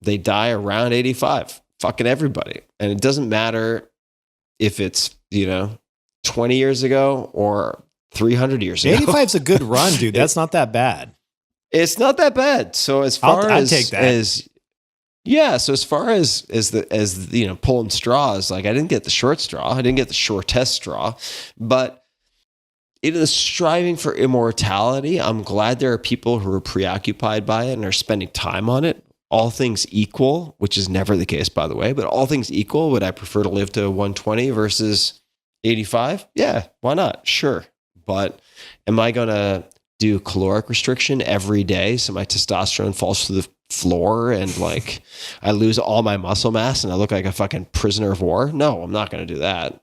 S2: They die around 85. Fucking everybody. And it doesn't matter if it's, 20 years ago or 300 years ago.
S1: 85 is a good run, dude. That's not that bad.
S2: It's not that bad. So as far
S1: I'd take that.
S2: So as far as pulling straws, like I didn't get the short straw. I didn't get the shortest straw, but in the striving for immortality, I'm glad there are people who are preoccupied by it and are spending time on it. All things equal, which is never the case, by the way, but all things equal, would I prefer to live to 120 versus 85? Yeah, why not? Sure. But am I going to do caloric restriction every day so my testosterone falls to the floor and like I lose all my muscle mass and I look like a fucking prisoner of war? No, I'm not going to do that.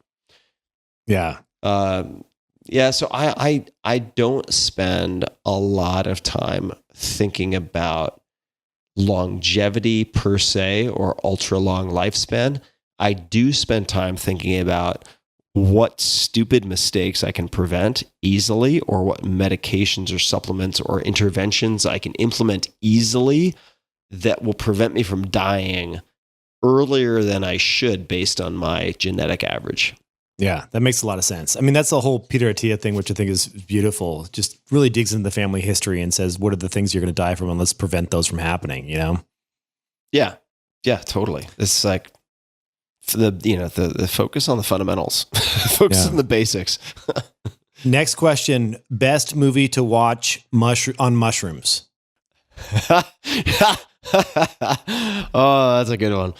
S1: Yeah.
S2: So I don't spend a lot of time thinking about longevity per se or ultra long lifespan. I do spend time thinking about what stupid mistakes I can prevent easily, or what medications or supplements or interventions I can implement easily that will prevent me from dying earlier than I should based on my genetic average.
S1: Yeah, that makes a lot of sense. I mean, that's the whole Peter Attia thing, which I think is beautiful. Just really digs into the family history and says, what are the things you're going to die from, and let's prevent those from happening,
S2: Yeah. Yeah, totally. It's like the focus on the fundamentals, focus on the basics.
S1: Next question, best movie to watch on mushrooms.
S2: Oh, that's a good one.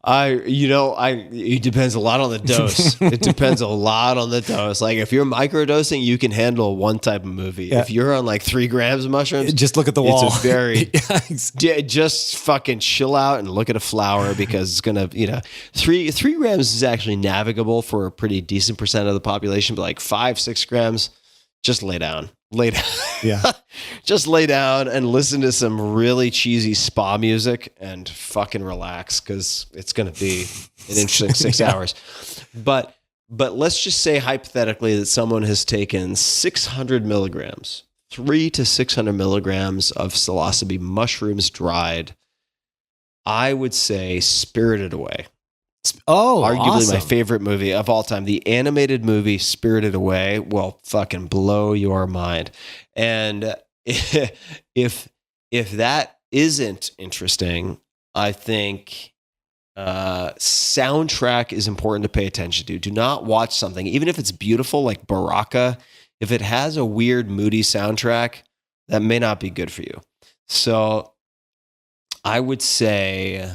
S2: It depends a lot on the dose. It depends a lot on the dose. Like if you're microdosing, you can handle one type of movie. Yeah. If you're on like 3 grams of mushrooms,
S1: just look at the wall.
S2: It's a very, just fucking chill out and look at a flower because it's going to, 3 grams is actually navigable for a pretty decent percent of the population, but like 5-6 grams, just lay down.
S1: Yeah.
S2: Just lay down and listen to some really cheesy spa music and fucking relax because it's going to be an interesting 6 hours. But let's just say hypothetically that someone has taken 600 milligrams, 300 to 600 milligrams of psilocybe mushrooms dried. I would say Spirited Away.
S1: Oh,
S2: arguably
S1: awesome.
S2: My favorite movie of all time. The animated movie Spirited Away will fucking blow your mind. And if that isn't interesting, I think soundtrack is important to pay attention to. Do not watch something, even if it's beautiful, like Baraka. If it has a weird, moody soundtrack, that may not be good for you. So I would say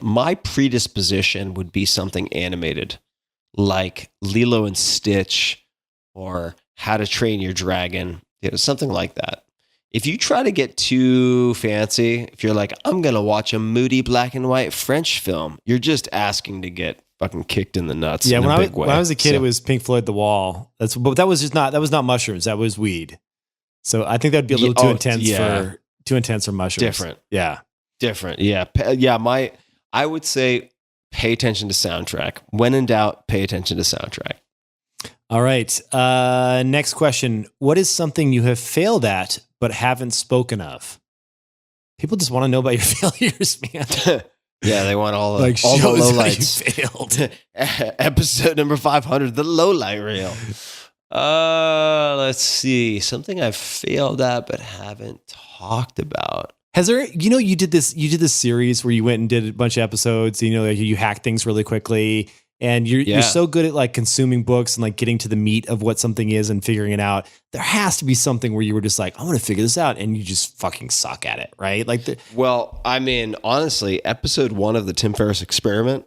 S2: my predisposition would be something animated like Lilo and Stitch or How to Train Your Dragon, something like that. If you try to get too fancy, if you're like, I'm going to watch a moody black and white French film, you're just asking to get fucking kicked in the nuts.
S1: Yeah, when I was a kid, it was Pink Floyd The Wall. But that was not mushrooms, that was weed. So I think that'd be a little too intense for mushrooms.
S2: Different.
S1: Yeah.
S2: Different. Yeah. I would say pay attention to soundtrack. When in doubt, pay attention to soundtrack.
S1: All right. Next question. What is something you have failed at but haven't spoken of? People just want to know about your failures, man.
S2: Yeah, they want all the lowlights.
S1: Failed.
S2: Episode number 500, the lowlight reel. Let's see. Something I've failed at but haven't talked about.
S1: Has there, you did this series where you went and did a bunch of episodes, you hacked things really quickly. and you're so good at like consuming books and like getting to the meat of what something is and figuring it out. There has to be something where you were just like, I want to figure this out, and you just fucking suck at it, right? Like,
S2: well, I mean, honestly, episode 1 of the Tim Ferriss experiment,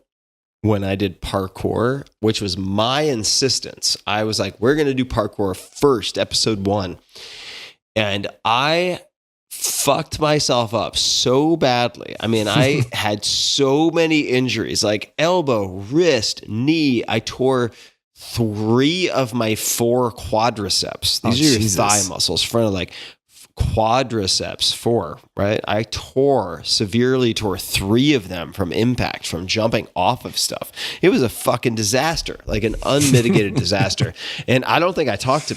S2: when I did parkour, which was my insistence, I was like, we're going to do parkour first, episode 1. And I fucked myself up so badly. I mean, I had so many injuries, like elbow, wrist, knee. I tore 3 of my 4 quadriceps. These are your thigh muscles, front of like quadriceps 4, right? I severely tore 3 of them from impact, from jumping off of stuff. It was a fucking disaster, like an unmitigated disaster. And I don't think I've talked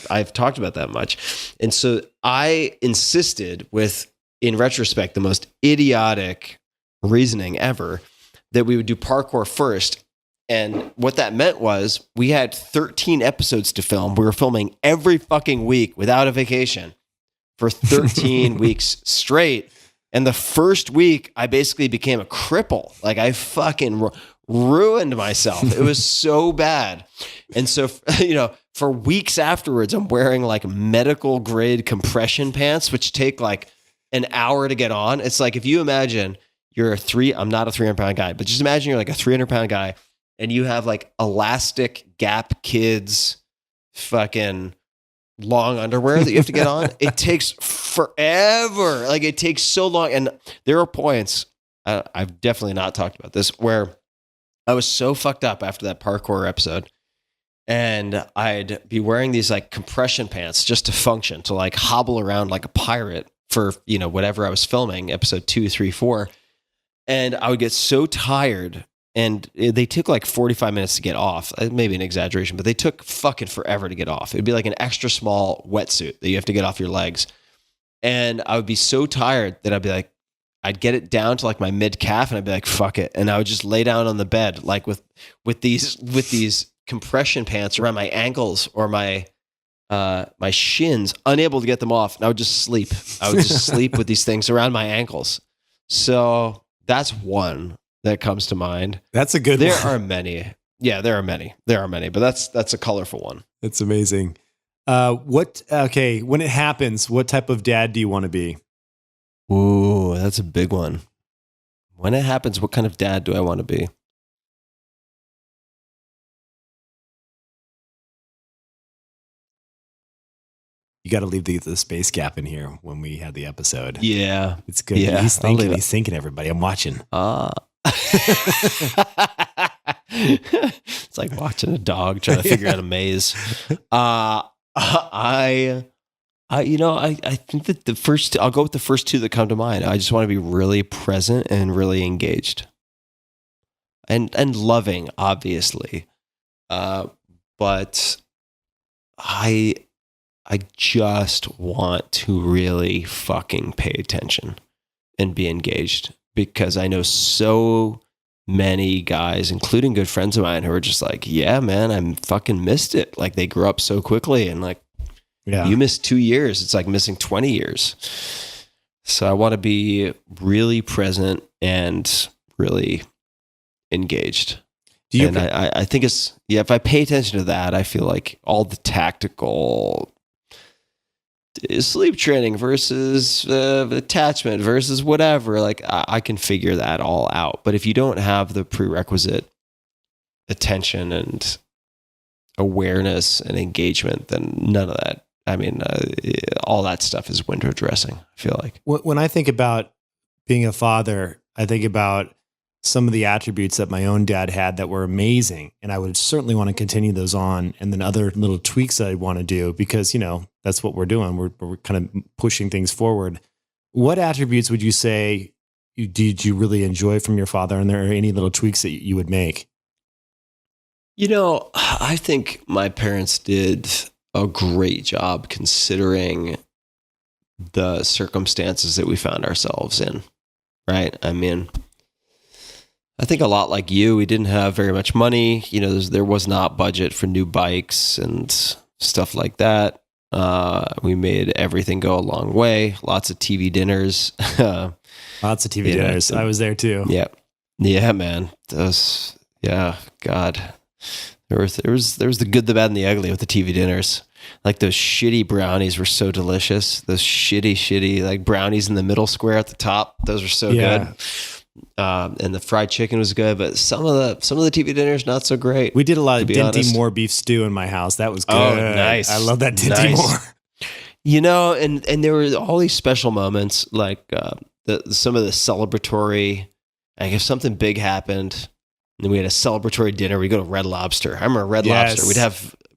S2: about that much. And so I insisted with, in retrospect, the most idiotic reasoning ever, that we would do parkour first. And what that meant was we had 13 episodes to film. We were filming every fucking week without a vacation for 13 weeks straight. And the first week, I basically became a cripple. Like, I fucking ruined myself. It was so bad. And so, for weeks afterwards, I'm wearing like medical grade compression pants, which take like an hour to get on. It's like, if you imagine I'm not a 300-pound guy, but just imagine you're like a 300-pound guy and you have like elastic Gap Kids fucking long underwear that you have to get on. It takes forever. Like, it takes so long. And there are points, I've definitely not talked about this, where I was so fucked up after that parkour episode, and I'd be wearing these like compression pants just to function, to like hobble around like a pirate for, whatever I was filming, episode 2, 3, 4. And I would get so tired, and they took like 45 minutes to get off. Maybe an exaggeration, but they took fucking forever to get off. It'd be like an extra small wetsuit that you have to get off your legs. And I would be so tired that I'd be like, I'd get it down to like my mid calf, and I'd be like, fuck it. And I would just lay down on the bed, like with these compression pants around my ankles or my shins, unable to get them off. And I would just sleep. I would just sleep with these things around my ankles. So that's one that comes to mind.
S1: That's a good one.
S2: There are many. Yeah, there are many, but that's a colorful one.
S1: That's amazing. When it happens, what type of dad do you want to be?
S2: Ooh, that's a big one. When it happens, what kind of dad do I want to be?
S1: You got to leave the space gap in here when we had the episode.
S2: Yeah.
S1: It's good.
S2: Yeah,
S1: He's thinking, everybody. I'm watching.
S2: It's like watching a dog trying to figure out a maze. I think that I'll go with the first 2 that come to mind. I just want to be really present and really engaged, and loving, obviously. But I just want to really fucking pay attention and be engaged, because I know so many guys, including good friends of mine, who are just like, yeah, man, I'm fucking missed it. Like, they grew up so quickly, and like, yeah, you missed 2 years. It's like missing 20 years. So I want to be really present and really engaged. I think if I pay attention to that, I feel like all the tactical sleep training versus attachment versus whatever, like I can figure that all out. But if you don't have the prerequisite attention and awareness and engagement, then none of that. I mean, all that stuff is window dressing, I feel like.
S1: When I think about being a father, I think about some of the attributes that my own dad had that were amazing. And I would certainly want to continue those on. And then other little tweaks that I'd want to do, because, that's what we're doing. We're kind of pushing things forward. What attributes would you say did you really enjoy from your father? And there are any little tweaks that you would make?
S2: I think my parents did a great job considering the circumstances that we found ourselves in, right? I mean, I think a lot like you, we didn't have very much money. There was not budget for new bikes and stuff like that. We made everything go a long way. Lots of TV dinners.
S1: Lots of TV dinners. I was there too.
S2: Yeah. Yeah, man. God. There was the good, the bad, and the ugly with the TV dinners. Like those shitty brownies were so delicious. Those shitty like brownies in the middle square at the top. Those were so good. And the fried chicken was good, but some of the TV dinners not so great.
S1: We did a lot of Dinty Moore beef stew in my house. That was good.
S2: Oh, nice.
S1: I love that Dinty Moore.
S2: You know, and there were all these special moments, like some of the celebratory. Like if something big happened, and we had a celebratory dinner, we go to Red Lobster. I remember Red Lobster.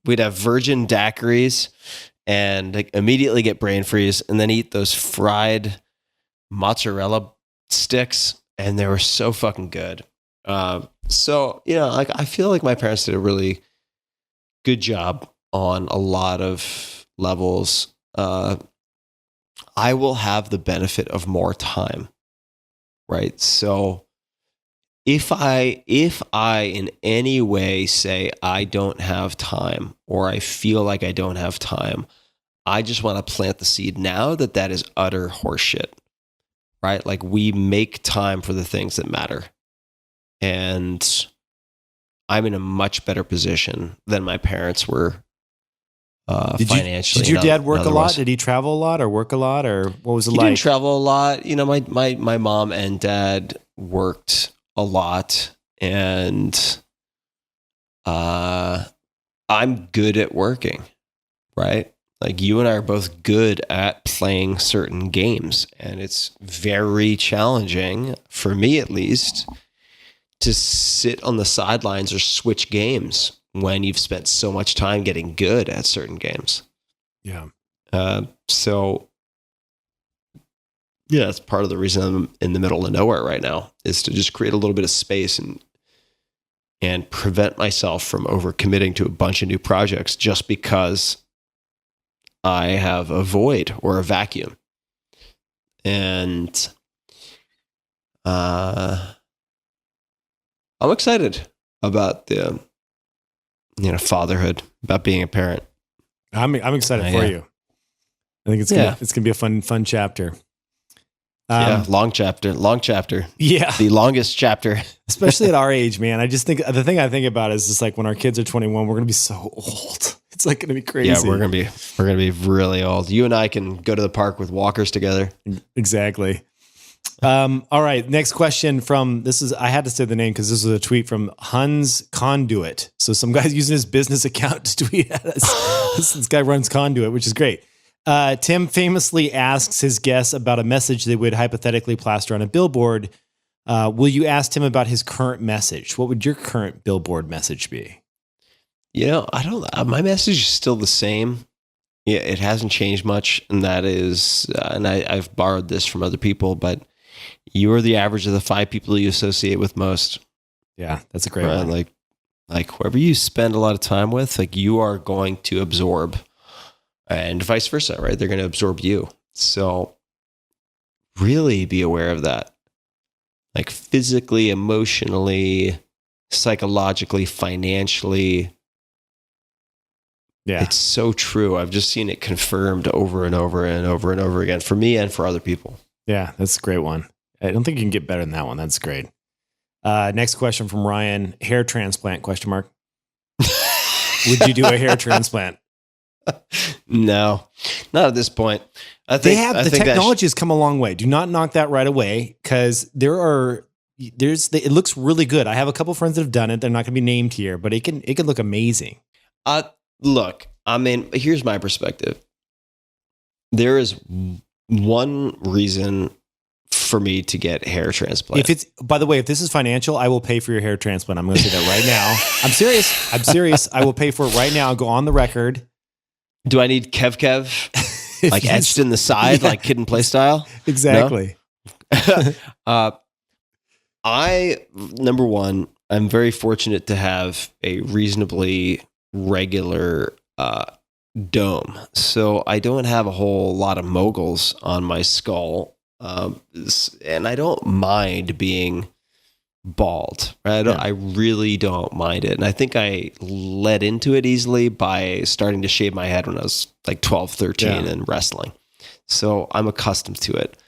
S2: We'd have virgin daiquiris, and like, immediately get brain freeze, and then eat those fried mozzarella sticks, and they were so fucking good. So you know, like I feel like my parents did a really good job on a lot of levels. I will have the benefit of more time, right? So if I in any way say I don't have time, or I feel like I don't have time, I just want to plant the seed now that is utter horseshit, right? Like we make time for the things that matter. And I'm in a much better position than my parents were financially.
S1: Did your dad work a lot? Did he travel a lot or work a lot, or what was it like?
S2: He didn't travel a lot. You know, my mom and dad worked a lot, and I'm good at working, right? Like you and I are both good at playing certain games, and it's very challenging for me, at least, to sit on the sidelines or switch games when you've spent so much time getting good at certain games.
S1: Yeah.
S2: So yeah, that's part of the reason I'm in the middle of nowhere right now, is to just create a little bit of space and prevent myself from overcommitting to a bunch of new projects just because I have a void or a vacuum. And I'm excited about the fatherhood, about being a parent.
S1: I'm excited for you. I think it's gonna be a fun chapter.
S2: Long chapter.
S1: Yeah,
S2: the longest chapter,
S1: especially at our age, man. I just think the thing I think about is just like when our kids are 21, we're gonna be so old. It's like gonna be crazy.
S2: Yeah, we're gonna be really old. You and I can go to the park with walkers together.
S1: Exactly. All right. Next question I had to say the name because this was a tweet from Hans Conduit. So some guy's using his business account to tweet at us. This guy runs Conduit, which is great. Tim famously asks his guests about a message they would hypothetically plaster on a billboard. Will you ask Tim about his current message? What would your current billboard message be?
S2: You know, I don't. My message is still the same. Yeah, it hasn't changed much, and that is, and I've borrowed this from other people, but you are the average of the 5 people you associate with most.
S1: Yeah, that's a great one.
S2: Like whoever you spend a lot of time with, like you are going to absorb, and vice versa, right? They're going to absorb you. So really be aware of that. Like physically, emotionally, psychologically, financially.
S1: Yeah.
S2: It's so true. I've just seen it confirmed over and over and over and over again for me and for other people.
S1: Yeah, that's a great one. I don't think you can get better than that one. That's great. Next question from Ryan. Hair transplant, ? Would you do a hair transplant?
S2: No, not at this point.
S1: The technology has come a long way. Do not knock that right away, because it looks really good. I have a couple friends that have done it. They're not going to be named here, but it can look amazing.
S2: Look, I mean, here's my perspective. There is one reason for me to get hair transplant.
S1: By the way, if this is financial, I will pay for your hair transplant. I'm going to say that right now. I'm serious. I will pay for it right now. I'll go on the record.
S2: Do I need KevKev like etched in the side, like Kid and Play style?
S1: Exactly.
S2: No? Number one, I'm very fortunate to have a reasonably regular dome, so I don't have a whole lot of moguls on my skull, and I don't mind being bald. Right? I really don't mind it, and I think I led into it easily by starting to shave my head when I was like 12, 13 and wrestling, so I'm accustomed to it.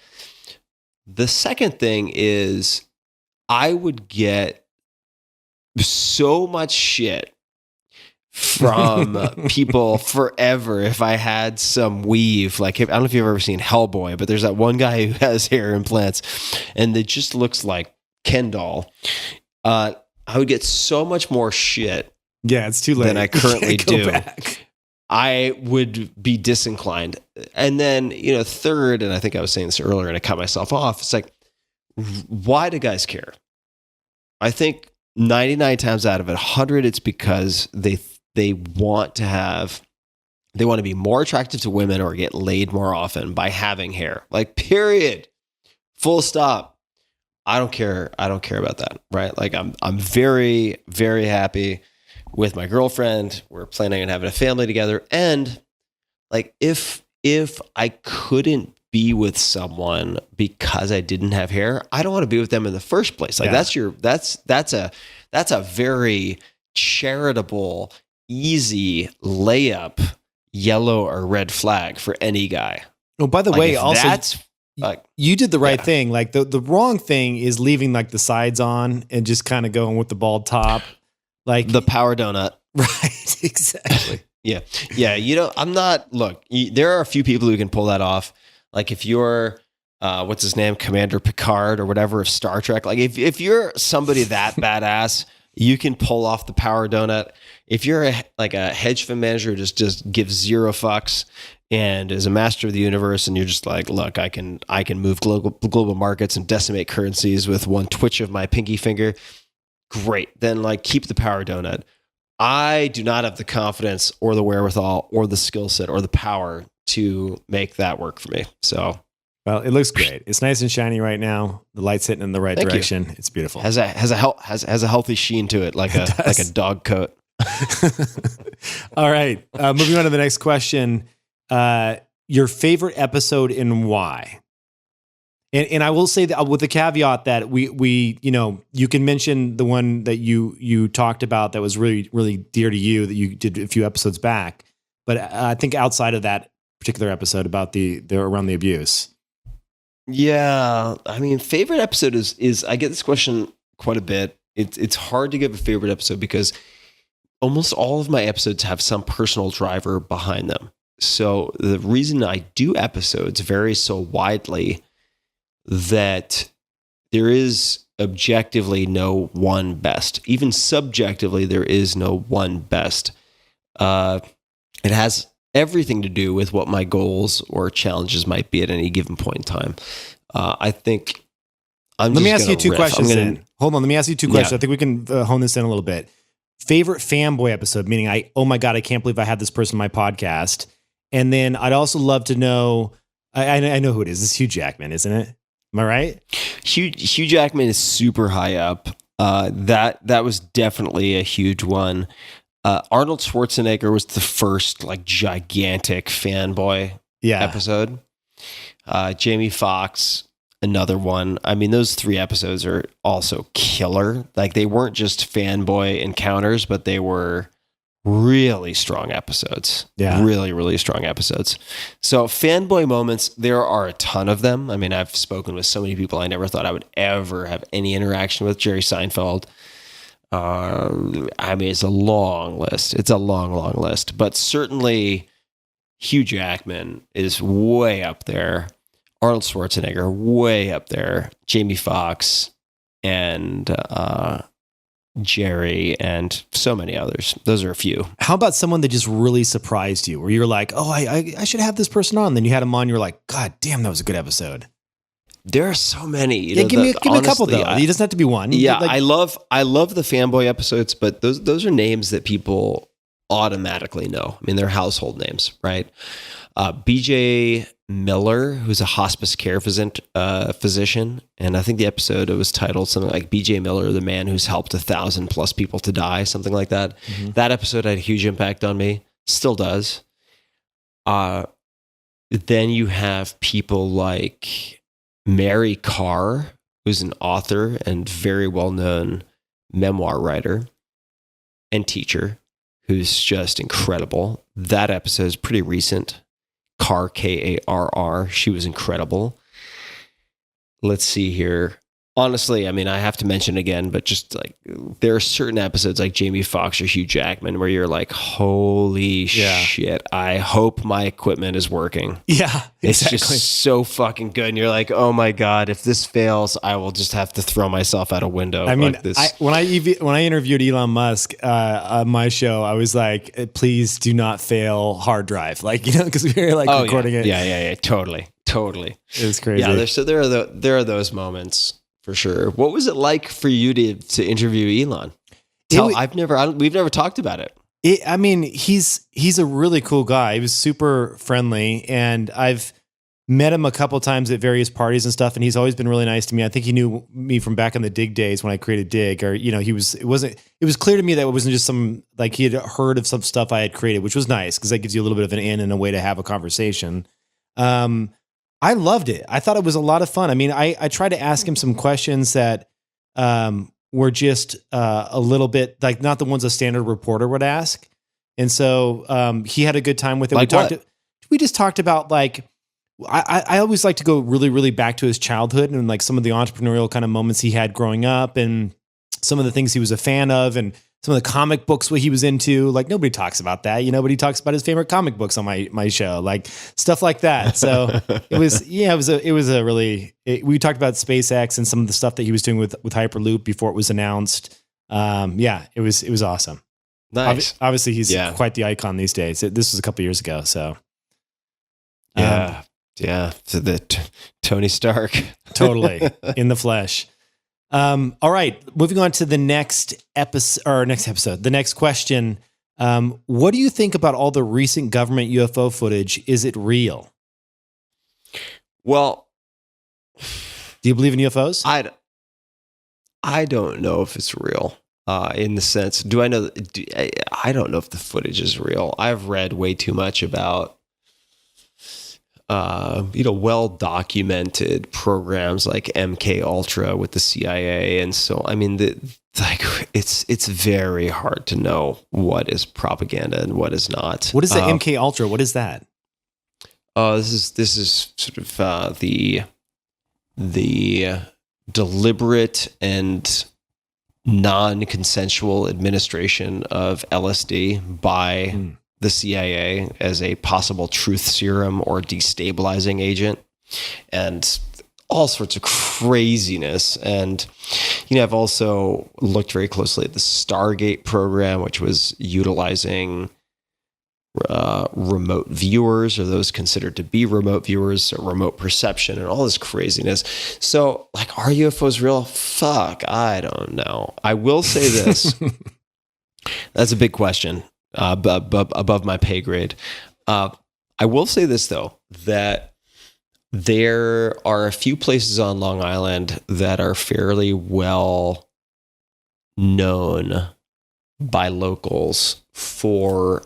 S2: The second thing is I would get so much shit from people forever if I had some weave. Like, I don't know if you've ever seen Hellboy, but there's that one guy who has hair implants and it just looks like Ken doll. I would get so much more shit.
S1: Yeah, it's too late.
S2: Than I currently do.
S1: Back.
S2: I would be disinclined. And then, third, and I think I was saying this earlier and I cut myself off. It's like, why do guys care? I think 99 times out of 100, it's because they want to be more attractive to women or get laid more often by having hair. Like, period. Full stop. I don't care. I don't care about that. Right. Like, I'm very, very happy with my girlfriend. We're planning on having a family together. And like, if I couldn't be with someone because I didn't have hair, I don't want to be with them in the first place. Like, that's a very charitable, easy layup, yellow or red flag for any guy.
S1: Oh, by the way, also
S2: that's like,
S1: you did the right thing. Like, the wrong thing is leaving like the sides on and just kind of going with the bald top. Like
S2: the power donut.
S1: Right. Exactly.
S2: Yeah. I'm not, look, there are a few people who can pull that off. Like, if you're, what's his name? Commander Picard or whatever of Star Trek. Like, if you're somebody that badass, you can pull off the power donut. If you're a hedge fund manager who just gives zero fucks and is a master of the universe, and you're just like, look, I can move global markets and decimate currencies with one twitch of my pinky finger. Great. Then like, keep the power donut. I do not have the confidence or the wherewithal or the skill set or the power to make that work for me. So,
S1: well, it looks great. It's nice and shiny right now. The light's hitting in the right direction. You. It's beautiful.
S2: Has a healthy sheen to it, like a dog coat.
S1: All right. Moving on to the next question. Your favorite episode and why? And I will say that with the caveat that we you can mention the one that you talked about that was really, really dear to you that you did a few episodes back. But I think outside of that particular episode about the around the abuse.
S2: Yeah. I mean, favorite episode is I get this question quite a bit. It's hard to give a favorite episode because almost all of my episodes have some personal driver behind them. So the reason I do episodes varies so widely that there is objectively no one best. Even subjectively, there is no one best. It has everything to do with what my goals or challenges might be at any given point in time. I think Let me ask you two questions.
S1: Hold on. Let me ask you two questions. I think we can hone this in a little bit. Favorite fanboy episode, meaning oh my God, I can't believe I had this person on my podcast. And then I'd also love to know, I know who it is. It's Hugh Jackman, isn't it? Am I right?
S2: Hugh Jackman is super high up. That was definitely a huge one. Arnold Schwarzenegger was the first like gigantic fanboy episode. Jamie Foxx, another one. I mean, those 3 episodes are also killer. Like, they weren't just fanboy encounters, but they were really strong episodes. Yeah. Really, really strong episodes. So fanboy moments, there are a ton of them. I mean, I've spoken with so many people I never thought I would ever have any interaction with. Jerry Seinfeld. I mean, it's a long list. It's a long, long list. But certainly Hugh Jackman is way up there. Arnold Schwarzenegger, way up there. Jamie Foxx and Jerry and so many others. Those are a few.
S1: How about someone that just really surprised you, where you're like, oh, I should have this person on. Then you had him on. You're like, God damn, that was a good episode.
S2: There are so many.
S1: Give me a couple though. It doesn't have to be one.
S2: Yeah, I love the fanboy episodes, but those are names that people automatically know. I mean, they're household names, right? BJ Miller, who's a hospice care physician, and I think the episode was titled something like BJ Miller, the man who's helped 1,000+ people to die, something like that. Mm-hmm. That episode had a huge impact on me, still does. Then you have people like Mary Carr, who's an author and very well-known memoir writer and teacher, who's just incredible. That episode is pretty recent. Carr, Karr. She was incredible. Let's see here. honestly, I mean, I have to mention again, but just like there are certain episodes like Jamie Foxx or Hugh Jackman where you're like, holy shit, I hope my equipment is working.
S1: Yeah, exactly.
S2: It's just so fucking good. And you're like, oh my God, if this fails, I will just have to throw myself out a window.
S1: I mean,
S2: like this.
S1: when I interviewed Elon Musk on my show, I was like, please do not fail hard drive. Like, because we were like recording it.
S2: Yeah. Totally. It
S1: was crazy.
S2: Yeah, there are those moments. For sure. What was it like for you to interview Elon? We've never talked about it.
S1: I mean, he's a really cool guy. He was super friendly, and I've met him a couple of times at various parties and stuff, and he's always been really nice to me. I think he knew me from back in the Dig days when I created Dig, or it was clear to me that it wasn't just some, like, he had heard of some stuff I had created, which was nice because that gives you a little bit of an in and a way to have a conversation. I loved it. I thought it was a lot of fun. I mean, I tried to ask him some questions that were just a little bit like not the ones a standard reporter would ask. And so he had a good time with it.
S2: Like
S1: we just talked about like, I always like to go really, really back to his childhood and like some of the entrepreneurial kind of moments he had growing up and some of the things he was a fan of and some of the comic books what he was into. Like nobody talks about that, but he talks about his favorite comic books on my show, like stuff like that. So we talked about SpaceX and some of the stuff that he was doing with Hyperloop before it was announced. It was awesome.
S2: Nice.
S1: Obviously he's quite the icon these days. This was a couple years ago. So
S2: to the Tony Stark.
S1: Totally in the flesh. All right, moving on to the next episode, the next question. What do you think about all the recent government UFO footage? Is it real?
S2: Well,
S1: do you believe in UFOs?
S2: I don't know if it's real. In the sense, do I know? I don't know if the footage is real. I've read way too much about well-documented programs like MK Ultra with the CIA. And so, I mean, it's very hard to know what is propaganda and what is not.
S1: What is the MK Ultra? What is that?
S2: This is sort of the deliberate and non-consensual administration of LSD by the CIA as a possible truth serum or destabilizing agent and all sorts of craziness. And, I've also looked very closely at the Stargate program, which was utilizing remote viewers or those considered to be remote viewers, so remote perception and all this craziness. So like, are UFOs real? Fuck, I don't know. I will say this. That's a big question. Above my pay grade. I will say this though, that there are a few places on Long Island that are fairly well known by locals for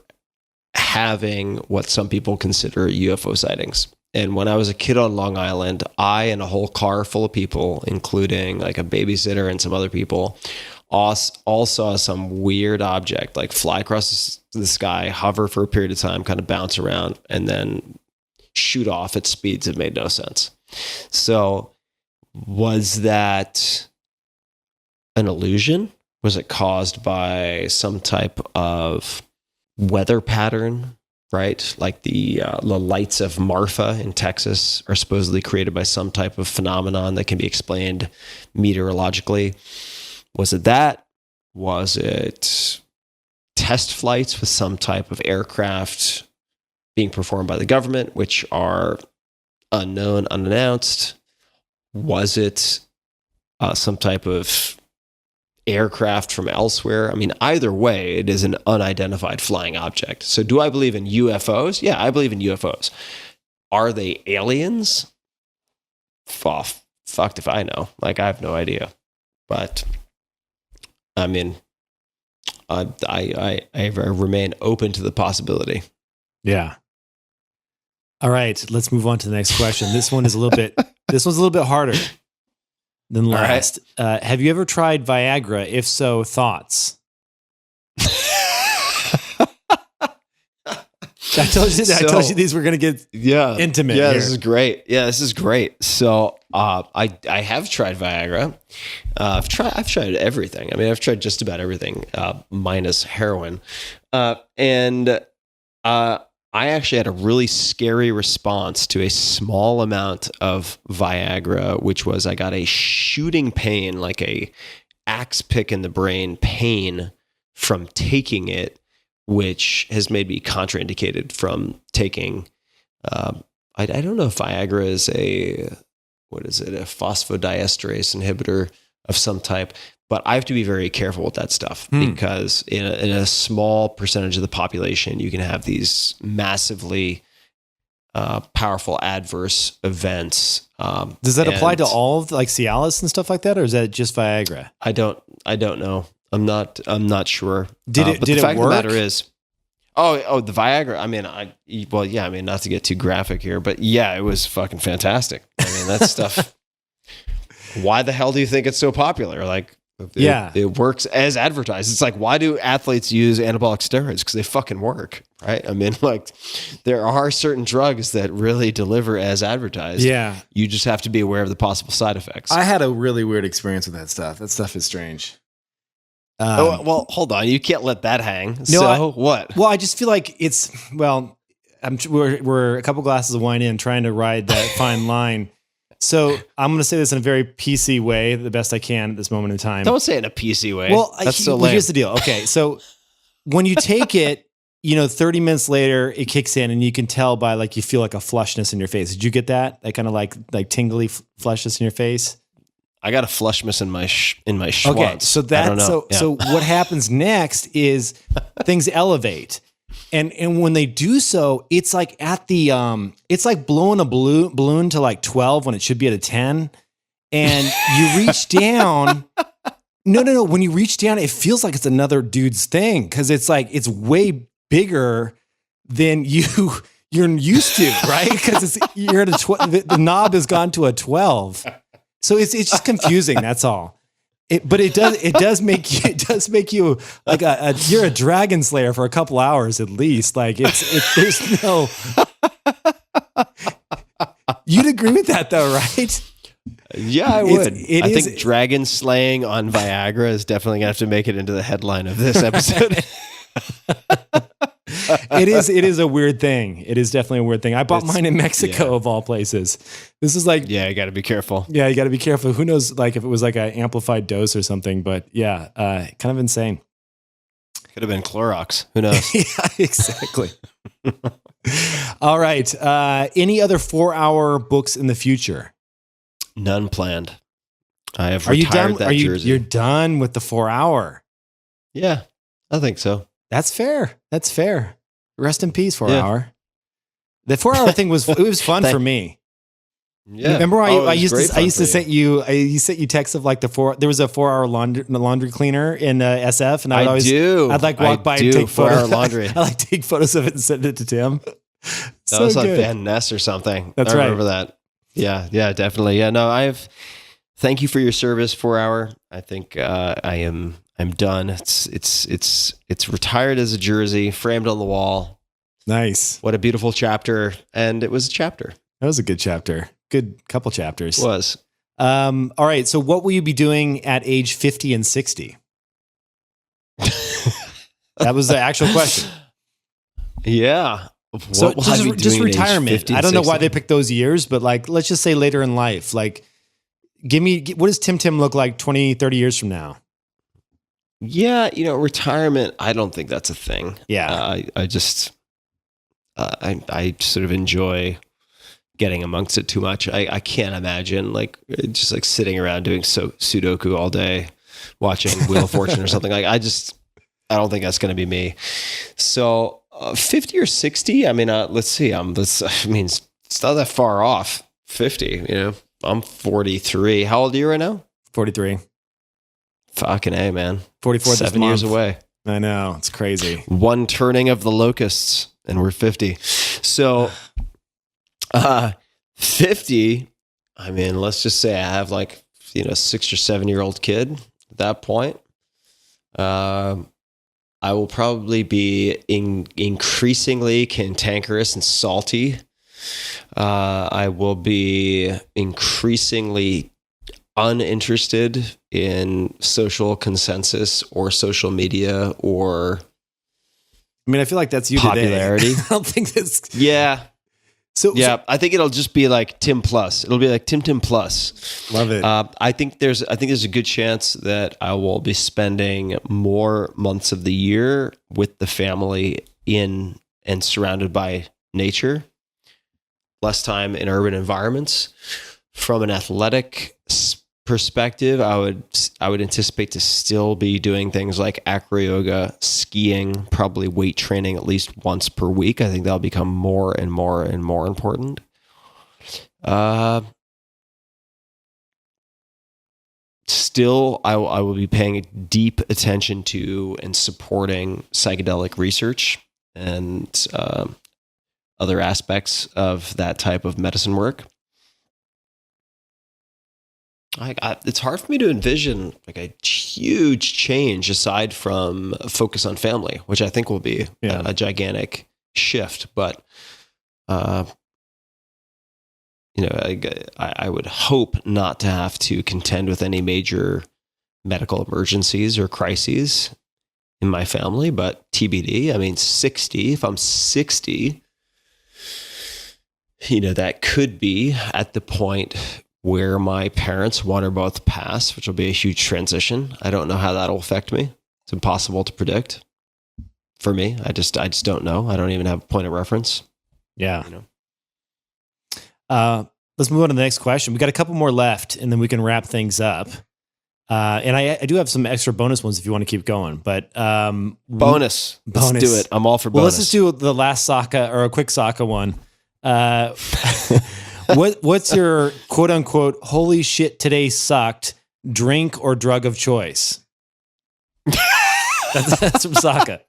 S2: having what some people consider UFO sightings. And when I was a kid on Long Island, I and a whole car full of people, including like a babysitter and some other people, all saw some weird object like fly across the sky, hover for a period of time, kind of bounce around, and then shoot off at speeds that made no sense. So was that an illusion? Was it caused by some type of weather pattern, right? Like the lights of Marfa in Texas are supposedly created by some type of phenomenon that can be explained meteorologically. Was it that? Was it test flights with some type of aircraft being performed by the government, which are unknown, unannounced? Was it some type of aircraft from elsewhere? I mean, either way, it is an unidentified flying object. So do I believe in UFOs? Yeah, I believe in UFOs. Are they aliens? Fucked if I know. Like, I have no idea. But I mean, I remain open to the possibility.
S1: Yeah. All right, let's move on to the next question. This one's a little bit harder than last. Right. Have you ever tried Viagra? If so, thoughts? I told you these were going to get intimate.
S2: Yeah,
S1: here.
S2: This is great. So I have tried Viagra. I've tried everything. I mean, I've tried just about everything, minus heroin. And I actually had a really scary response to a small amount of Viagra, which was I got a shooting pain, like a axe pick in the brain pain from taking it, which has made me contraindicated from taking. I don't know if Viagra is a phosphodiesterase inhibitor of some type, but I have to be very careful with that stuff because in a small percentage of the population, you can have these massively powerful adverse events.
S1: Does that apply to all of like Cialis and stuff like that, or is that just Viagra?
S2: I don't know. I'm not sure.
S1: Did
S2: but the
S1: it
S2: fact
S1: work?
S2: of the matter is, the Viagra. I mean, not to get too graphic here, but yeah, it was fucking fantastic. I mean, that stuff. Why the hell do you think it's so popular? Like, it works as advertised. It's like, why do athletes use anabolic steroids? Because they fucking work, right? I mean, like, there are certain drugs that really deliver as advertised.
S1: Yeah.
S2: You just have to be aware of the possible side effects.
S1: I had a really weird experience with that stuff. That stuff is strange.
S2: Well, hold on. You can't let that hang.
S1: No,
S2: what?
S1: Well, I just feel like we're a couple glasses of wine in, trying to ride that fine line. So I'm going to say this in a very PC way, the best I can at this moment in time.
S2: Don't say it in a PC way.
S1: Well,
S2: that's so lame.
S1: Here's the deal. Okay, so when you take it, 30 minutes later, it kicks in, and you can tell by like you feel like a flushness in your face. Did you get that? That kind of like tingly flushness in your face.
S2: I got a flushness in my schwanz.
S1: Okay, so what happens next is things elevate. And when they do so, it's like at the it's like blowing a balloon to like 12 when it should be at a 10. And you reach down. No. When you reach down, it feels like it's another dude's thing because it's like it's way bigger than you're used to, right? Because you're at the knob has gone to a 12. So it's just confusing. That's all. But it does make you like you're a dragon slayer for a couple hours at least. Like there's no. You'd agree with that though, right?
S2: Yeah, I would. I think dragon slaying on Viagra is definitely gonna have to make it into the headline of this episode.
S1: It is a weird thing. It is definitely a weird thing. I bought mine in Mexico of all places. This is like,
S2: you got to be careful.
S1: Yeah, you got to be careful. Who knows, like if it was like an amplified dose or something, but yeah, kind of insane.
S2: Could have been Clorox. Who knows?
S1: Yeah, exactly. All right. Any other 4-hour books in the future?
S2: None planned. I have retired that jersey.
S1: You're done with the 4-hour?
S2: Yeah, I think so.
S1: That's fair. Rest in peace, 4-hour. The 4-hour thing was fun for me.
S2: Yeah.
S1: Remember I used to send you texts of like there was a 4-hour laundry cleaner in SF, and I'd like walk by and take
S2: 4-hour laundry.
S1: I like take photos of it and send it to Tim.
S2: That was like Van Ness or something.
S1: That's
S2: I
S1: right.
S2: remember that. Yeah, definitely. Yeah, no, thank you for your service, 4-hour. I think I'm done. It's retired as a jersey, framed on the wall.
S1: Nice.
S2: What a beautiful chapter. And it was a chapter.
S1: That was a good chapter. Good couple chapters.
S2: It was.
S1: All right. So what will you be doing at age 50 and 60? That was the actual question.
S2: Yeah.
S1: So just retirement. I don't know why they picked those years, but like, let's just say later in life, like what does TimTim look like 20, 30 years from now?
S2: Yeah. Retirement, I don't think that's a thing.
S1: Yeah.
S2: I just, I sort of enjoy getting amongst it too much. I can't imagine like just like sitting around doing Sudoku all day, watching Wheel of Fortune or something. Like I don't think that's going to be me. So 50 or 60. I mean, let's see. I mean, it's not that far off. 50. I'm 43. How old are you right now?
S1: 43.
S2: Fucking A, man.
S1: 44.
S2: 7 years away.
S1: I know, it's crazy. One
S2: turning of the locusts, and we're 50. So, 50. I mean, let's just say I have like 6 or 7 year old kid at that point. I will probably be increasingly cantankerous and salty I will be increasingly uninterested in social consensus or social media or
S1: I mean, I feel like that's you
S2: popularity.
S1: Today. I don't think that's...
S2: Yeah.
S1: So
S2: I think it'll just be like Tim Plus. It'll be like TimTim Plus.
S1: Love it.
S2: I think there's a good chance that I will be spending more months of the year with the family in and surrounded by nature, less time in urban environments. From an athletic perspective, I would anticipate to still be doing things like acro yoga, skiing, probably weight training at least once per week. I think that'll become more and more and more important. Still, I will be paying deep attention to and supporting psychedelic research and other aspects of that type of medicine work. It's hard for me to envision like a huge change aside from a focus on family, which I think will be a gigantic shift. But, I would hope not to have to contend with any major medical emergencies or crises in my family, but TBD. I mean, 60, if I'm 60, that could be at the point where my parents, one or both, pass, which will be a huge transition. I don't know how that'll affect me. It's impossible to predict for me. I just don't know. I don't even have a point of reference.
S1: Yeah. Let's move on to the next question. We got a couple more left, and then we can wrap things up. And I do have some extra bonus ones if you want to keep going. But
S2: bonus. Let's do it. I'm all for bonus.
S1: Well, let's just do the last Sokka or a quick Sokka one. What's your quote unquote holy shit today sucked drink or drug of choice? That's from Sokka.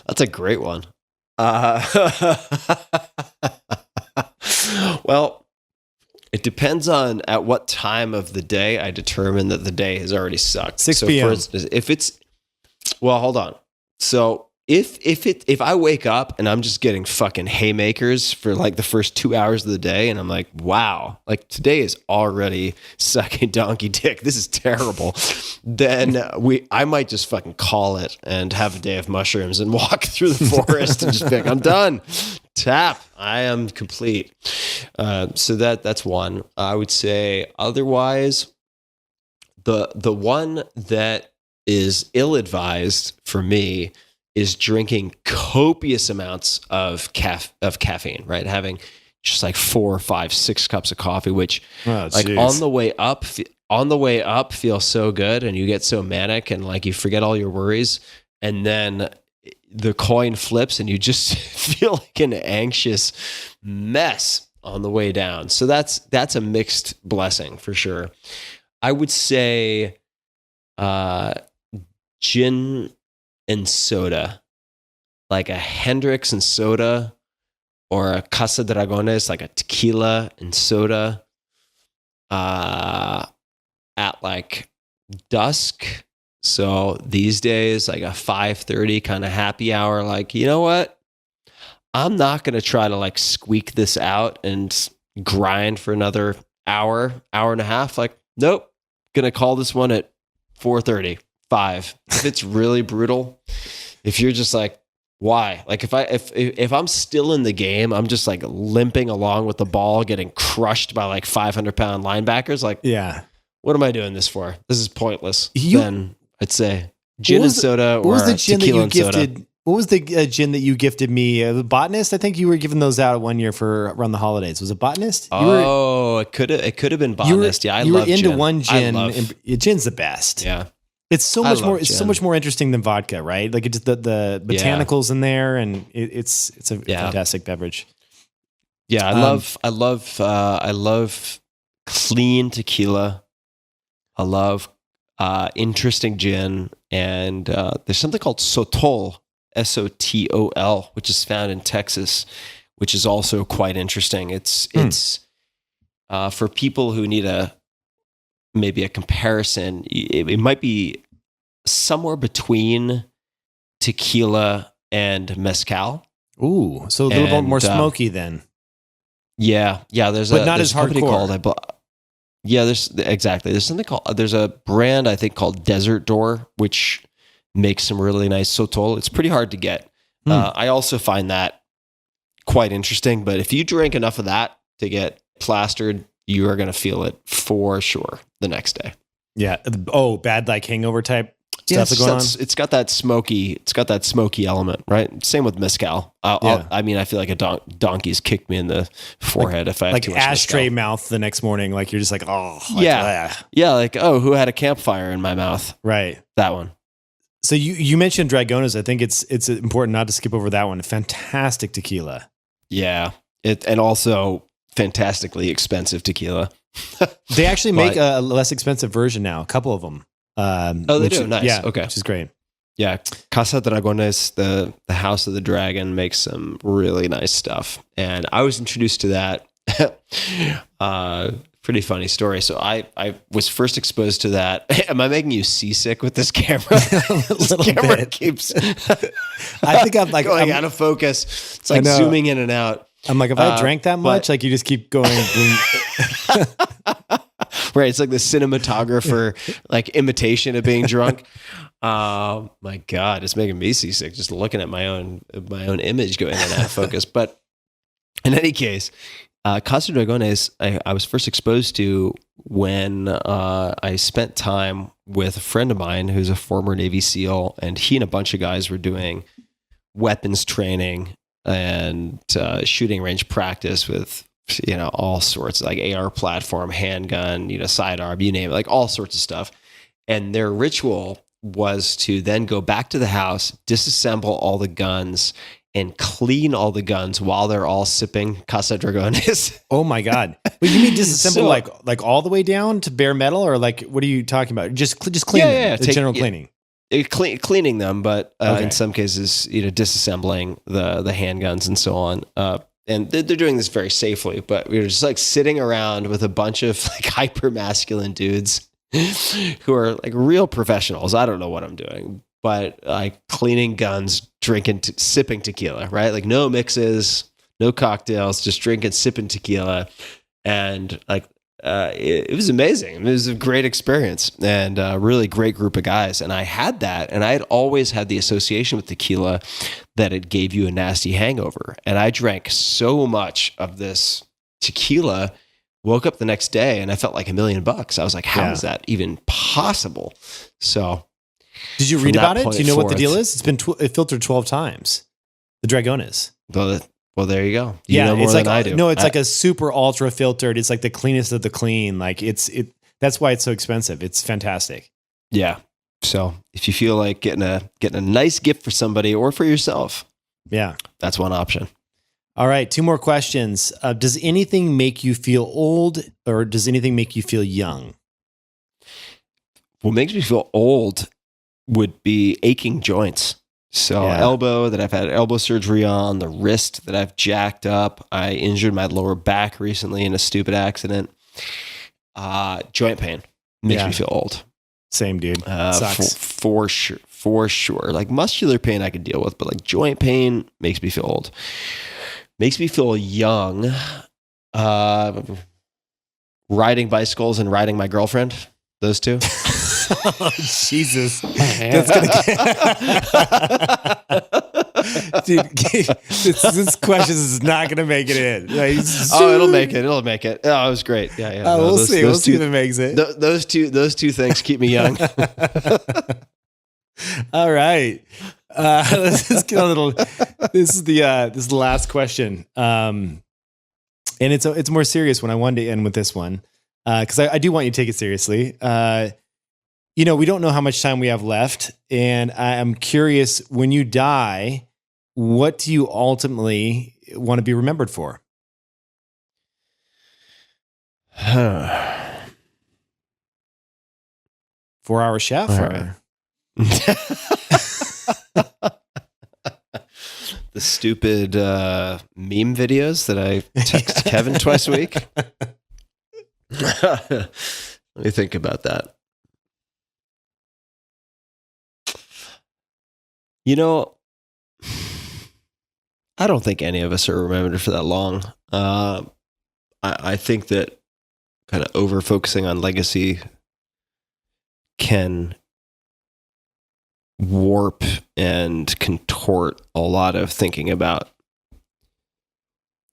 S2: That's a great one. Well, it depends on at what time of the day I determine that the day has already sucked.
S1: 6 p.m.
S2: For instance, hold on. So if I wake up and I'm just getting fucking haymakers for like the first 2 hours of the day and I'm like, wow, like today is already sucking donkey dick. This is terrible. Then I might just fucking call it and have a day of mushrooms and walk through the forest and just be like, I'm done. Tap. I am complete. So that's one. I would say otherwise, the one that is ill-advised for me is drinking copious amounts of caffeine, right? Having just like 4, 5, 6 cups of coffee, which on the way up feels so good and you get so manic and like you forget all your worries. And then the coin flips and you just feel like an anxious mess on the way down. So that's a mixed blessing for sure. I would say gin and soda, like a Hendrix and soda or a Casa Dragones, like a tequila and soda at like dusk. So these days, like a 5:30 kind of happy hour, like, you know what? I'm not going to try to like squeak this out and grind for another hour and a half. Like, nope, going to call this one at 4:30. 5. If it's really brutal, if you're just like, why? Like if I'm still in the game, I'm just like limping along with the ball, getting crushed by like 500-pound linebackers. Like, yeah, what am I doing this for? This is pointless. Then I'd say gin and soda or tequila and soda.
S1: What was the gin that you gifted me? The Botanist? I think you were giving those out one year for around the holidays. Was it Botanist?
S2: It could have been Botanist. I love gin.
S1: You were into one gin. Gin's the best.
S2: Yeah.
S1: It's so much more. It's so much more interesting than vodka, right? Like it's the botanicals in there, and it's a fantastic beverage.
S2: Yeah, I love clean tequila. I love interesting gin, and there's something called Sotol, Sotol, which is found in Texas, which is also quite interesting. It's for people who need maybe a comparison. It might be somewhere between tequila and mezcal.
S1: Ooh, so a little bit
S2: And,
S1: more smoky then.
S2: Yeah. There's
S1: But not
S2: there's
S1: as
S2: a company
S1: hardcore.
S2: called, yeah, there's something called, there's a brand I think called Desert Door, which makes some really nice sotol. It's pretty hard to get. I also find that quite interesting, but if you drink enough of that to get plastered, you are going to feel it for sure the next day.
S1: Yeah. Oh, bad like hangover type stuff going on.
S2: It's got that smoky element, right? Same with mezcal. I mean, I feel like a donkey's kicked me in the forehead if I have
S1: like
S2: too much
S1: ashtray
S2: mezcal.
S1: mouth the next morning. Like you're just like, oh,
S2: Yeah. Like, oh, who had a campfire in my mouth?
S1: Right.
S2: That one.
S1: So you mentioned Dragones. I think it's important not to skip over that one. Fantastic tequila.
S2: Yeah. And also fantastically expensive tequila.
S1: They actually make a less expensive version now. A couple of them.
S2: They do. Nice.
S1: Yeah.
S2: Okay.
S1: Which is great.
S2: Yeah. Casa Dragones, the House of the Dragon, makes some really nice stuff. And I was introduced to that. Pretty funny story. So I was first exposed to that. Am I making you seasick with this camera? This camera
S1: bit.
S2: keeps
S1: I think I'm like
S2: going out of focus. It's like zooming in and out.
S1: I'm like, if I drank that much, like you just keep going.
S2: Right. It's like the cinematographer, like imitation of being drunk. My God, it's making me seasick just looking at my own image going in and out of focus. But in any case, Casa Dragones, I was first exposed to when I spent time with a friend of mine who's a former Navy SEAL, and he and a bunch of guys were doing weapons training and shooting range practice with, all sorts, like AR platform, handgun, sidearm, you name it, like all sorts of stuff. And their ritual was to then go back to the house, disassemble all the guns, and clean all the guns while they're all sipping Casa Dragones.
S1: Oh my God. But you mean disassemble like all the way down to bare metal, or like, what are you talking about? Just clean them, the general cleaning.
S2: Cleaning them, but in some cases, disassembling the handguns and so on. And they're doing this very safely, but we were just like sitting around with a bunch of like hyper masculine dudes who are like real professionals. I don't know what I'm doing, but like cleaning guns, drinking, sipping tequila, right? Like no mixes, no cocktails, just drinking, sipping tequila. And like, it was amazing. It was a great experience and a really great group of guys. And I had that, and I had always had the association with tequila that it gave you a nasty hangover. And I drank so much of this tequila, woke up the next day and I felt like $1 million. I was like, how is that even possible? So
S1: did you read about it? Do you know what the deal is? It's been filtered 12 times. The Dragones.
S2: Well, there you go. You know more
S1: it's
S2: than
S1: like
S2: I do.
S1: No, it's like a super ultra filtered. It's like the cleanest of the clean. Like that's why it's so expensive. It's fantastic.
S2: Yeah. So if you feel like getting a nice gift for somebody or for yourself, that's one option.
S1: All right, 2 more questions. Does anything make you feel old, or does anything make you feel young?
S2: What makes me feel old would be aching joints. So elbow that I've had elbow surgery on, the wrist that I've jacked up. I injured my lower back recently in a stupid accident. Joint pain makes me feel old.
S1: Same, dude. Sucks.
S2: For sure. Like muscular pain I can deal with, but like joint pain makes me feel old. Makes me feel young. Riding bicycles and riding my girlfriend. Those two.
S1: Oh, Jesus. That's gonna dude, this question is not gonna make it in. Like,
S2: it'll make it. It'll make it. Oh, it was great. Yeah.
S1: We'll see. We'll see if it makes it.
S2: Those two things keep me young.
S1: All right. Let's just get a little. This is the last question. And it's a more serious one. I wanted to end with this one because I do want you to take it seriously. We don't know how much time we have left, and I am curious, when you die, what do you ultimately want to be remembered for? Four-hour chef? Or?
S2: The stupid meme videos that I text Kevin twice a week. Let me think about that. I don't think any of us are remembered for that long. I think that kind of over focusing on legacy can warp and contort a lot of thinking about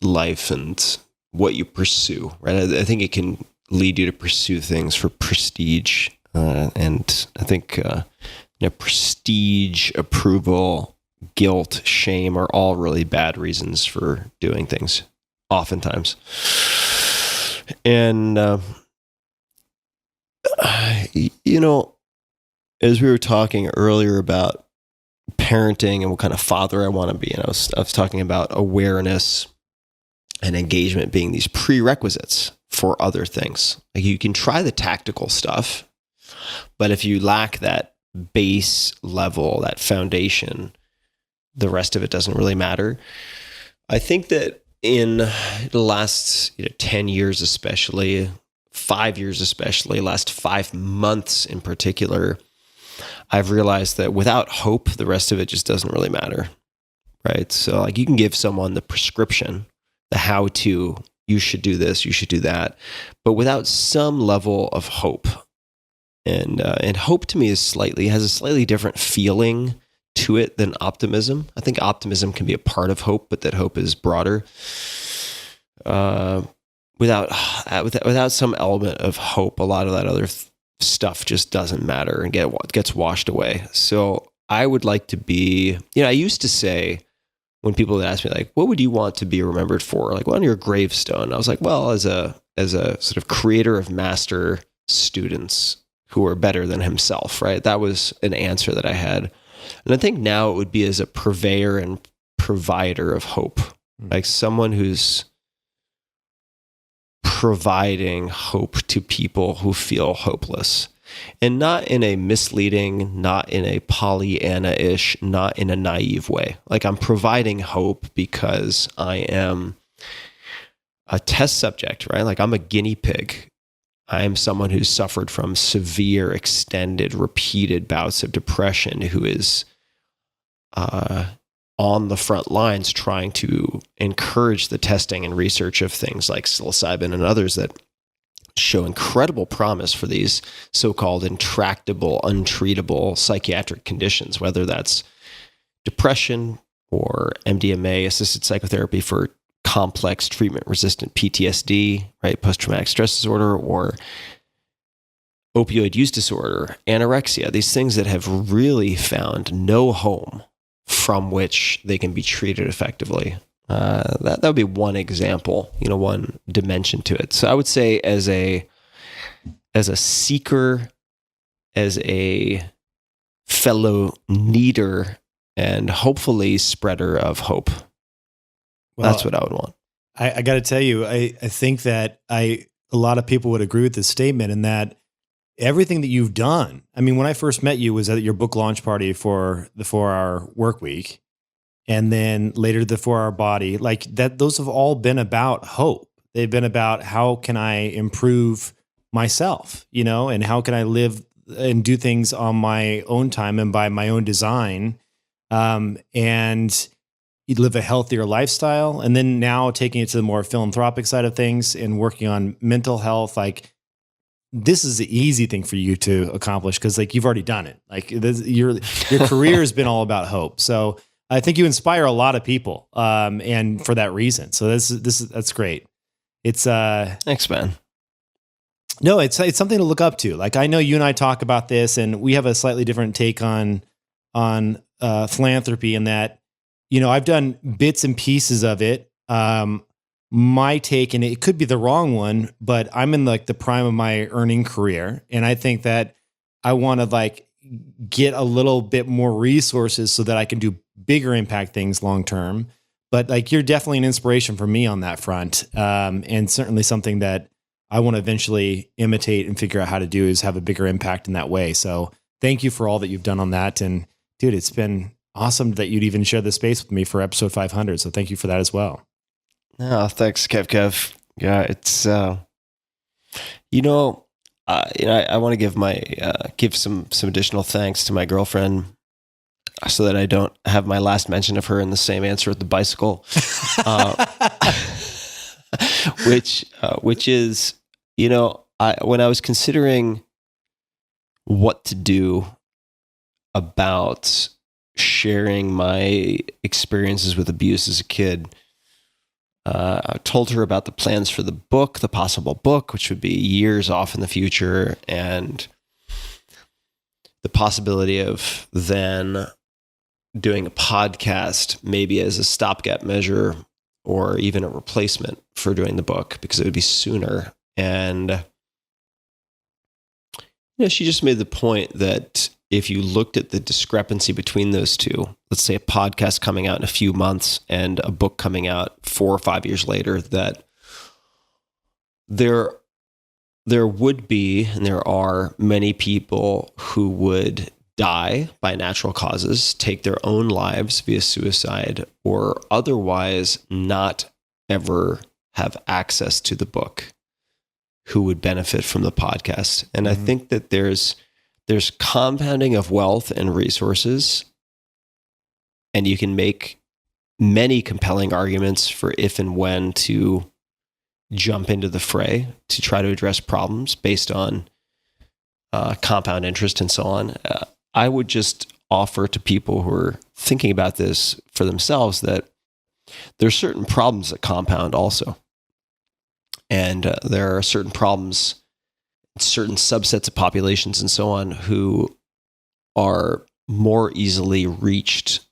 S2: life and what you pursue, right? I think it can lead you to pursue things for prestige. And I think prestige, approval, guilt, shame are all really bad reasons for doing things, oftentimes. And, as we were talking earlier about parenting and what kind of father I want to be, and I was talking about awareness and engagement being these prerequisites for other things. Like you can try the tactical stuff, but if you lack that base level, that foundation, the rest of it doesn't really matter. I think that in the last 10 years, especially 5 years, especially last 5 months in particular, I've realized that without hope, the rest of it just doesn't really matter, right? So like you can give someone the prescription, the how to, you should do this, you should do that, but without some level of hope, and hope to me has a slightly different feeling to it than optimism. I think optimism can be a part of hope, but that hope is broader. Without some element of hope, a lot of that other stuff just doesn't matter and gets washed away. So I would like to be, I used to say when people would ask me like, what would you want to be remembered for? Like, well, on your gravestone, I was like, well, as a sort of creator of master students who are better than himself, right? That was an answer that I had. And I think now it would be as a purveyor and provider of hope, like someone who's providing hope to people who feel hopeless, and not in a misleading, not in a Pollyanna-ish, not in a naive way. Like I'm providing hope because I am a test subject, right? Like I'm a guinea pig. I am someone who's suffered from severe, extended, repeated bouts of depression, who is on the front lines trying to encourage the testing and research of things like psilocybin and others that show incredible promise for these so-called intractable, untreatable psychiatric conditions, whether that's depression or MDMA, assisted psychotherapy for complex treatment-resistant PTSD, right, post-traumatic stress disorder, or opioid use disorder, anorexia, these things that have really found no home from which they can be treated effectively. That would be one example, one dimension to it. So I would say as a seeker, as a fellow needer, and hopefully spreader of hope. Well, that's what I would want.
S1: I got to tell you, I think that a lot of people would agree with this statement, in that everything that you've done. I mean, when I first met you was at your book launch party for the 4-Hour Work Week, and then later the 4-Hour Body. Like that, those have all been about hope. They've been about how can I improve myself, and how can I live and do things on my own time and by my own design, and you live a healthier lifestyle. And then now taking it to the more philanthropic side of things and working on mental health, like this is the easy thing for you to accomplish, because like you've already done it. Like your career has been all about hope. So I think you inspire a lot of people, and for that reason. So that's great. It's
S2: thanks, man.
S1: No, it's something to look up to. Like I know you and I talk about this, and we have a slightly different take on philanthropy, in that I've done bits and pieces of it. My take, and it could be the wrong one, but I'm in like the prime of my earning career, and I think that I want to like get a little bit more resources so that I can do bigger impact things long term. But like you're definitely an inspiration for me on that front, and certainly something that I want to eventually imitate and figure out how to do, is have a bigger impact in that way. So thank you for all that you've done on that, and dude, it's been awesome that you'd even share the space with me for episode 500. So thank you for that as well.
S2: Oh, thanks, KevKev. Yeah, it's I want to give some additional thanks to my girlfriend. so that I don't have my last mention of her in the same answer with the bicycle, uh, which is, when I was considering what to do about sharing my experiences with abuse as a kid, I told her about the plans for the book, the possible book, which would be years off in the future, and the possibility of then doing a podcast, maybe as a stopgap measure or even a replacement for doing the book, because it would be sooner. And she just made the point that if you looked at the discrepancy between those two, let's say a podcast coming out in a few months and a book coming out 4 or 5 years later, that there would be, and there are many people who would die by natural causes, take their own lives via suicide, or otherwise not ever have access to the book, who would benefit from the podcast. And I think that there's compounding of wealth and resources, and you can make many compelling arguments for if and when to jump into the fray to try to address problems based on compound interest and so on. I would just offer to people who are thinking about this for themselves that there's certain problems that compound also. And there are certain problems, certain subsets of populations and so on who are more easily reached,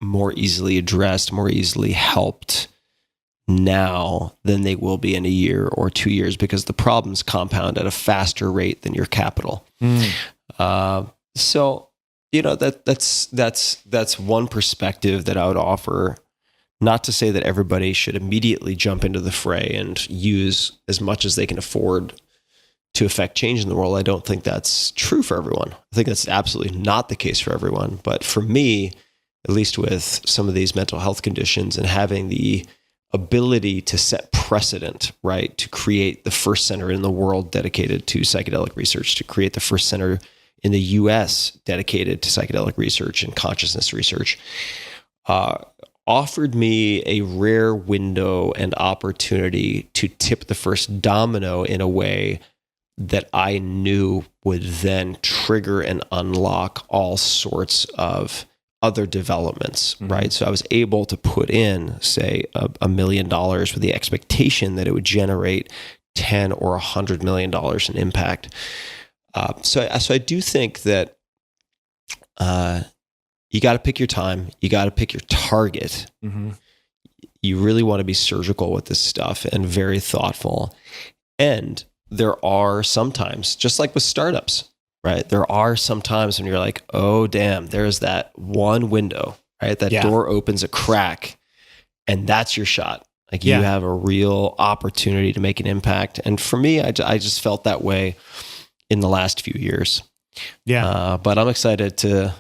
S2: more easily addressed, more easily helped now than they will be in a year or 2 years, because the problems compound at a faster rate than your capital. So, that's one perspective that I would offer. Not to say that everybody should immediately jump into the fray and use as much as they can afford to affect change in the world. I don't think that's true for everyone. I think that's absolutely not the case for everyone. But for me, at least with some of these mental health conditions and having the ability to set precedent, right, to create the first center in the world dedicated to psychedelic research, to create the first center in the US dedicated to psychedelic research and consciousness research, offered me a rare window and opportunity to tip the first domino in a way that I knew would then trigger and unlock all sorts of other developments, right? So I was able to put in, say, $1 million with the expectation that it would generate 10 or $100 million in impact. So I do think that you got to pick your time. You got to pick your target. You really want to be surgical with this stuff and very thoughtful. And there are sometimes, just like with startups, right? There are some times when you're like, oh, damn, there's that one window, right? That door opens a crack and that's your shot. Like you have a real opportunity to make an impact. And for me, I just felt that way in the last few years. But I'm excited to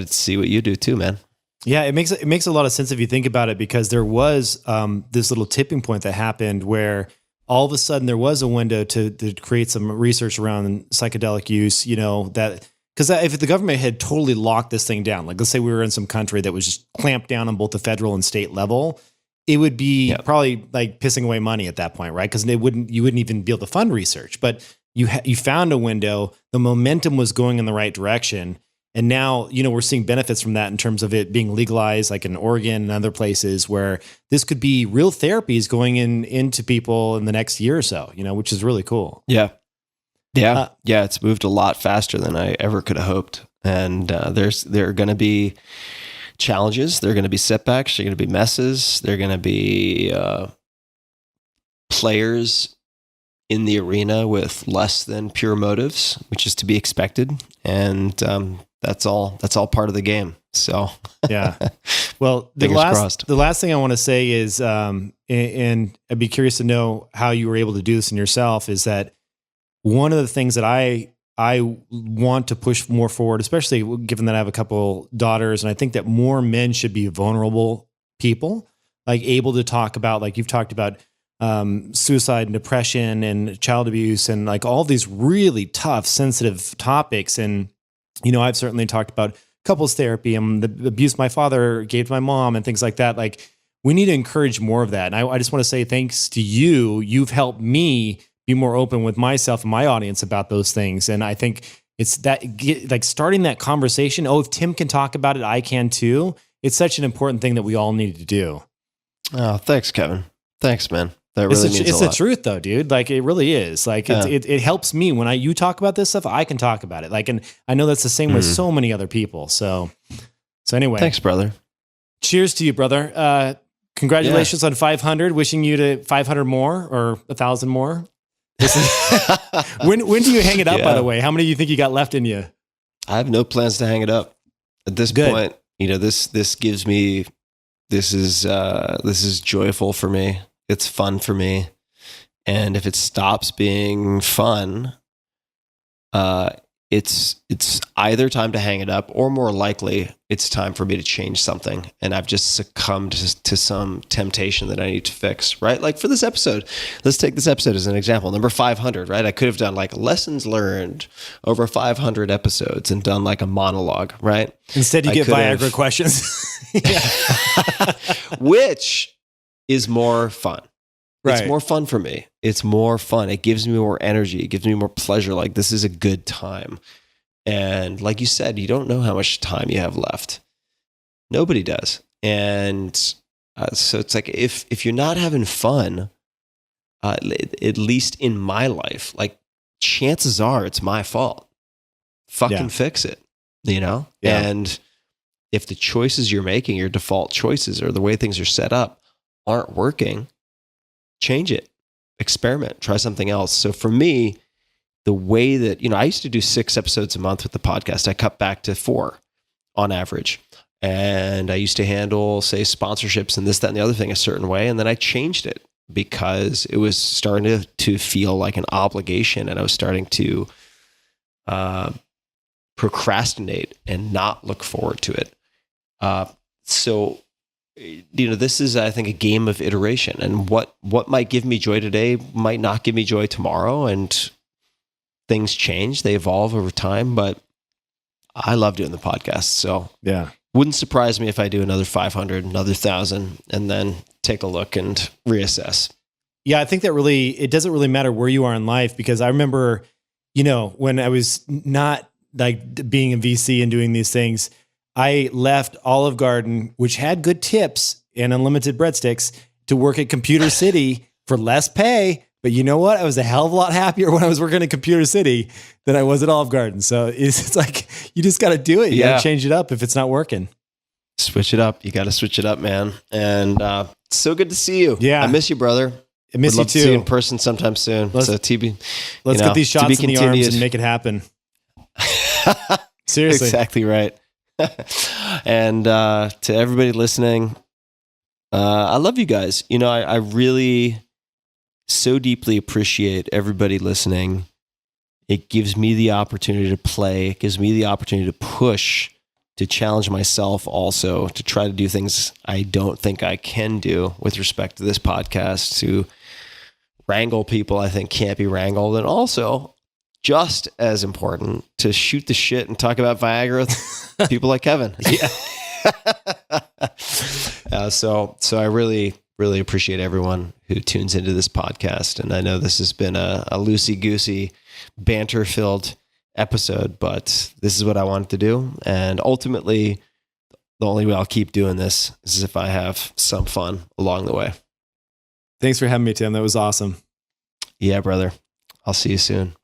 S2: see what you do too, man.
S1: Yeah, it makes a lot of sense if you think about it, because there was this little tipping point that happened where all of a sudden there was a window to create some research around psychedelic use, that because if the government had totally locked this thing down, like let's say we were in some country that was just clamped down on both the federal and state level, it would be probably like pissing away money at that point, right? Because you wouldn't even be able to fund research. But you found a window, the momentum was going in the right direction. And now, we're seeing benefits from that in terms of it being legalized, like in Oregon and other places where this could be real therapies going into people in the next year or so, which is really cool.
S2: Yeah. It's moved a lot faster than I ever could have hoped. And there are going to be challenges. There are going to be setbacks. There are going to be messes. There are going to be players in the arena with less than pure motives, which is to be expected. And that's all part of the game. So
S1: yeah. Well, the last thing I want to say is, and I'd be curious to know how you were able to do this in yourself, is that one of the things that I want to push more forward, especially given that I have a couple daughters, and I think that more men should be vulnerable people, like able to talk about, like you've talked about, suicide and depression and child abuse and like all these really tough, sensitive topics. And, I've certainly talked about couples therapy and the abuse my father gave to my mom and things like that. Like, we need to encourage more of that. And I just want to say thanks to you. You've helped me be more open with myself and my audience about those things. And I think it's that, like, starting that conversation. Oh, if Tim can talk about it, I can too. It's such an important thing that we all need to do.
S2: Oh, thanks, Kevin. Thanks, man. That really means a lot.
S1: It's the truth though, dude. Like, it really is. Like, it helps me when you talk about this stuff, I can talk about it. Like, and I know that's the same with so many other people. So anyway.
S2: Thanks, brother.
S1: Cheers to you, brother. Congratulations on 500. Wishing you to 500 more or 1,000 more. When do you hang it up, by the way? How many do you think you got left in you?
S2: I have no plans to hang it up at this point. You know, this gives me, this is joyful for me. It's fun for me. And if it stops being fun, it's either time to hang it up, or more likely it's time for me to change something. And I've just succumbed to some temptation that I need to fix, right? Like for this episode, let's take this episode as an example. Number 500, right? I could have done like lessons learned over 500 episodes and done like a monologue, right?
S1: Instead, you get Viagra questions.
S2: Which is more fun.
S1: Right.
S2: It's more fun for me. It's more fun. It gives me more energy. It gives me more pleasure. Like, this is a good time. And like you said, you don't know how much time you have left. Nobody does. And so it's like, if you're not having fun, at least in my life, like, chances are it's my fault. Fucking fix it, you know?
S1: Yeah.
S2: And if the choices you're making, your default choices, or the way things are set up, aren't working, change it, experiment, try something else. So for me, the way that, you know, I used to do 6 episodes a month with the podcast. I cut back to 4 on average. And I used to handle, say, sponsorships and this, that, and the other thing a certain way. And then I changed it because it was starting to feel like an obligation, and I was starting to procrastinate and not look forward to it. So, you know, this is, I think, a game of iteration, and what might give me joy today might not give me joy tomorrow, and things change, they evolve over time, but I love doing the podcast. So wouldn't surprise me if I do another 500, another 1,000, and then take a look and reassess.
S1: Yeah. I think that it doesn't really matter where you are in life, because I remember, you know, when I was not like being a VC and doing these things, I left Olive Garden, which had good tips and unlimited breadsticks, to work at Computer City for less pay. But you know what? I was a hell of a lot happier when I was working at Computer City than I was at Olive Garden. So it's like, you just got to do it. You got to change it up if it's not working.
S2: Switch it up. You got to switch it up, man. And it's so good to see you.
S1: Yeah.
S2: I miss you, brother.
S1: I miss you too.
S2: To see you in person sometime soon.
S1: Let's
S2: get
S1: these shots in the arms and make it happen. Seriously.
S2: Exactly right. And to everybody listening, I love you guys. You know, I really so deeply appreciate everybody listening. It gives me the opportunity to play. It gives me the opportunity to push, to challenge myself also, to try to do things I don't think I can do with respect to this podcast, to wrangle people I think can't be wrangled, and also, just as important, to shoot the shit and talk about Viagra with people like Kevin. So I really, really appreciate everyone who tunes into this podcast. And I know this has been a loosey-goosey, banter-filled episode, but this is what I wanted to do. And ultimately, the only way I'll keep doing this is if I have some fun along the way.
S1: Thanks for having me, Tim. That was awesome.
S2: Yeah, brother. I'll see you soon.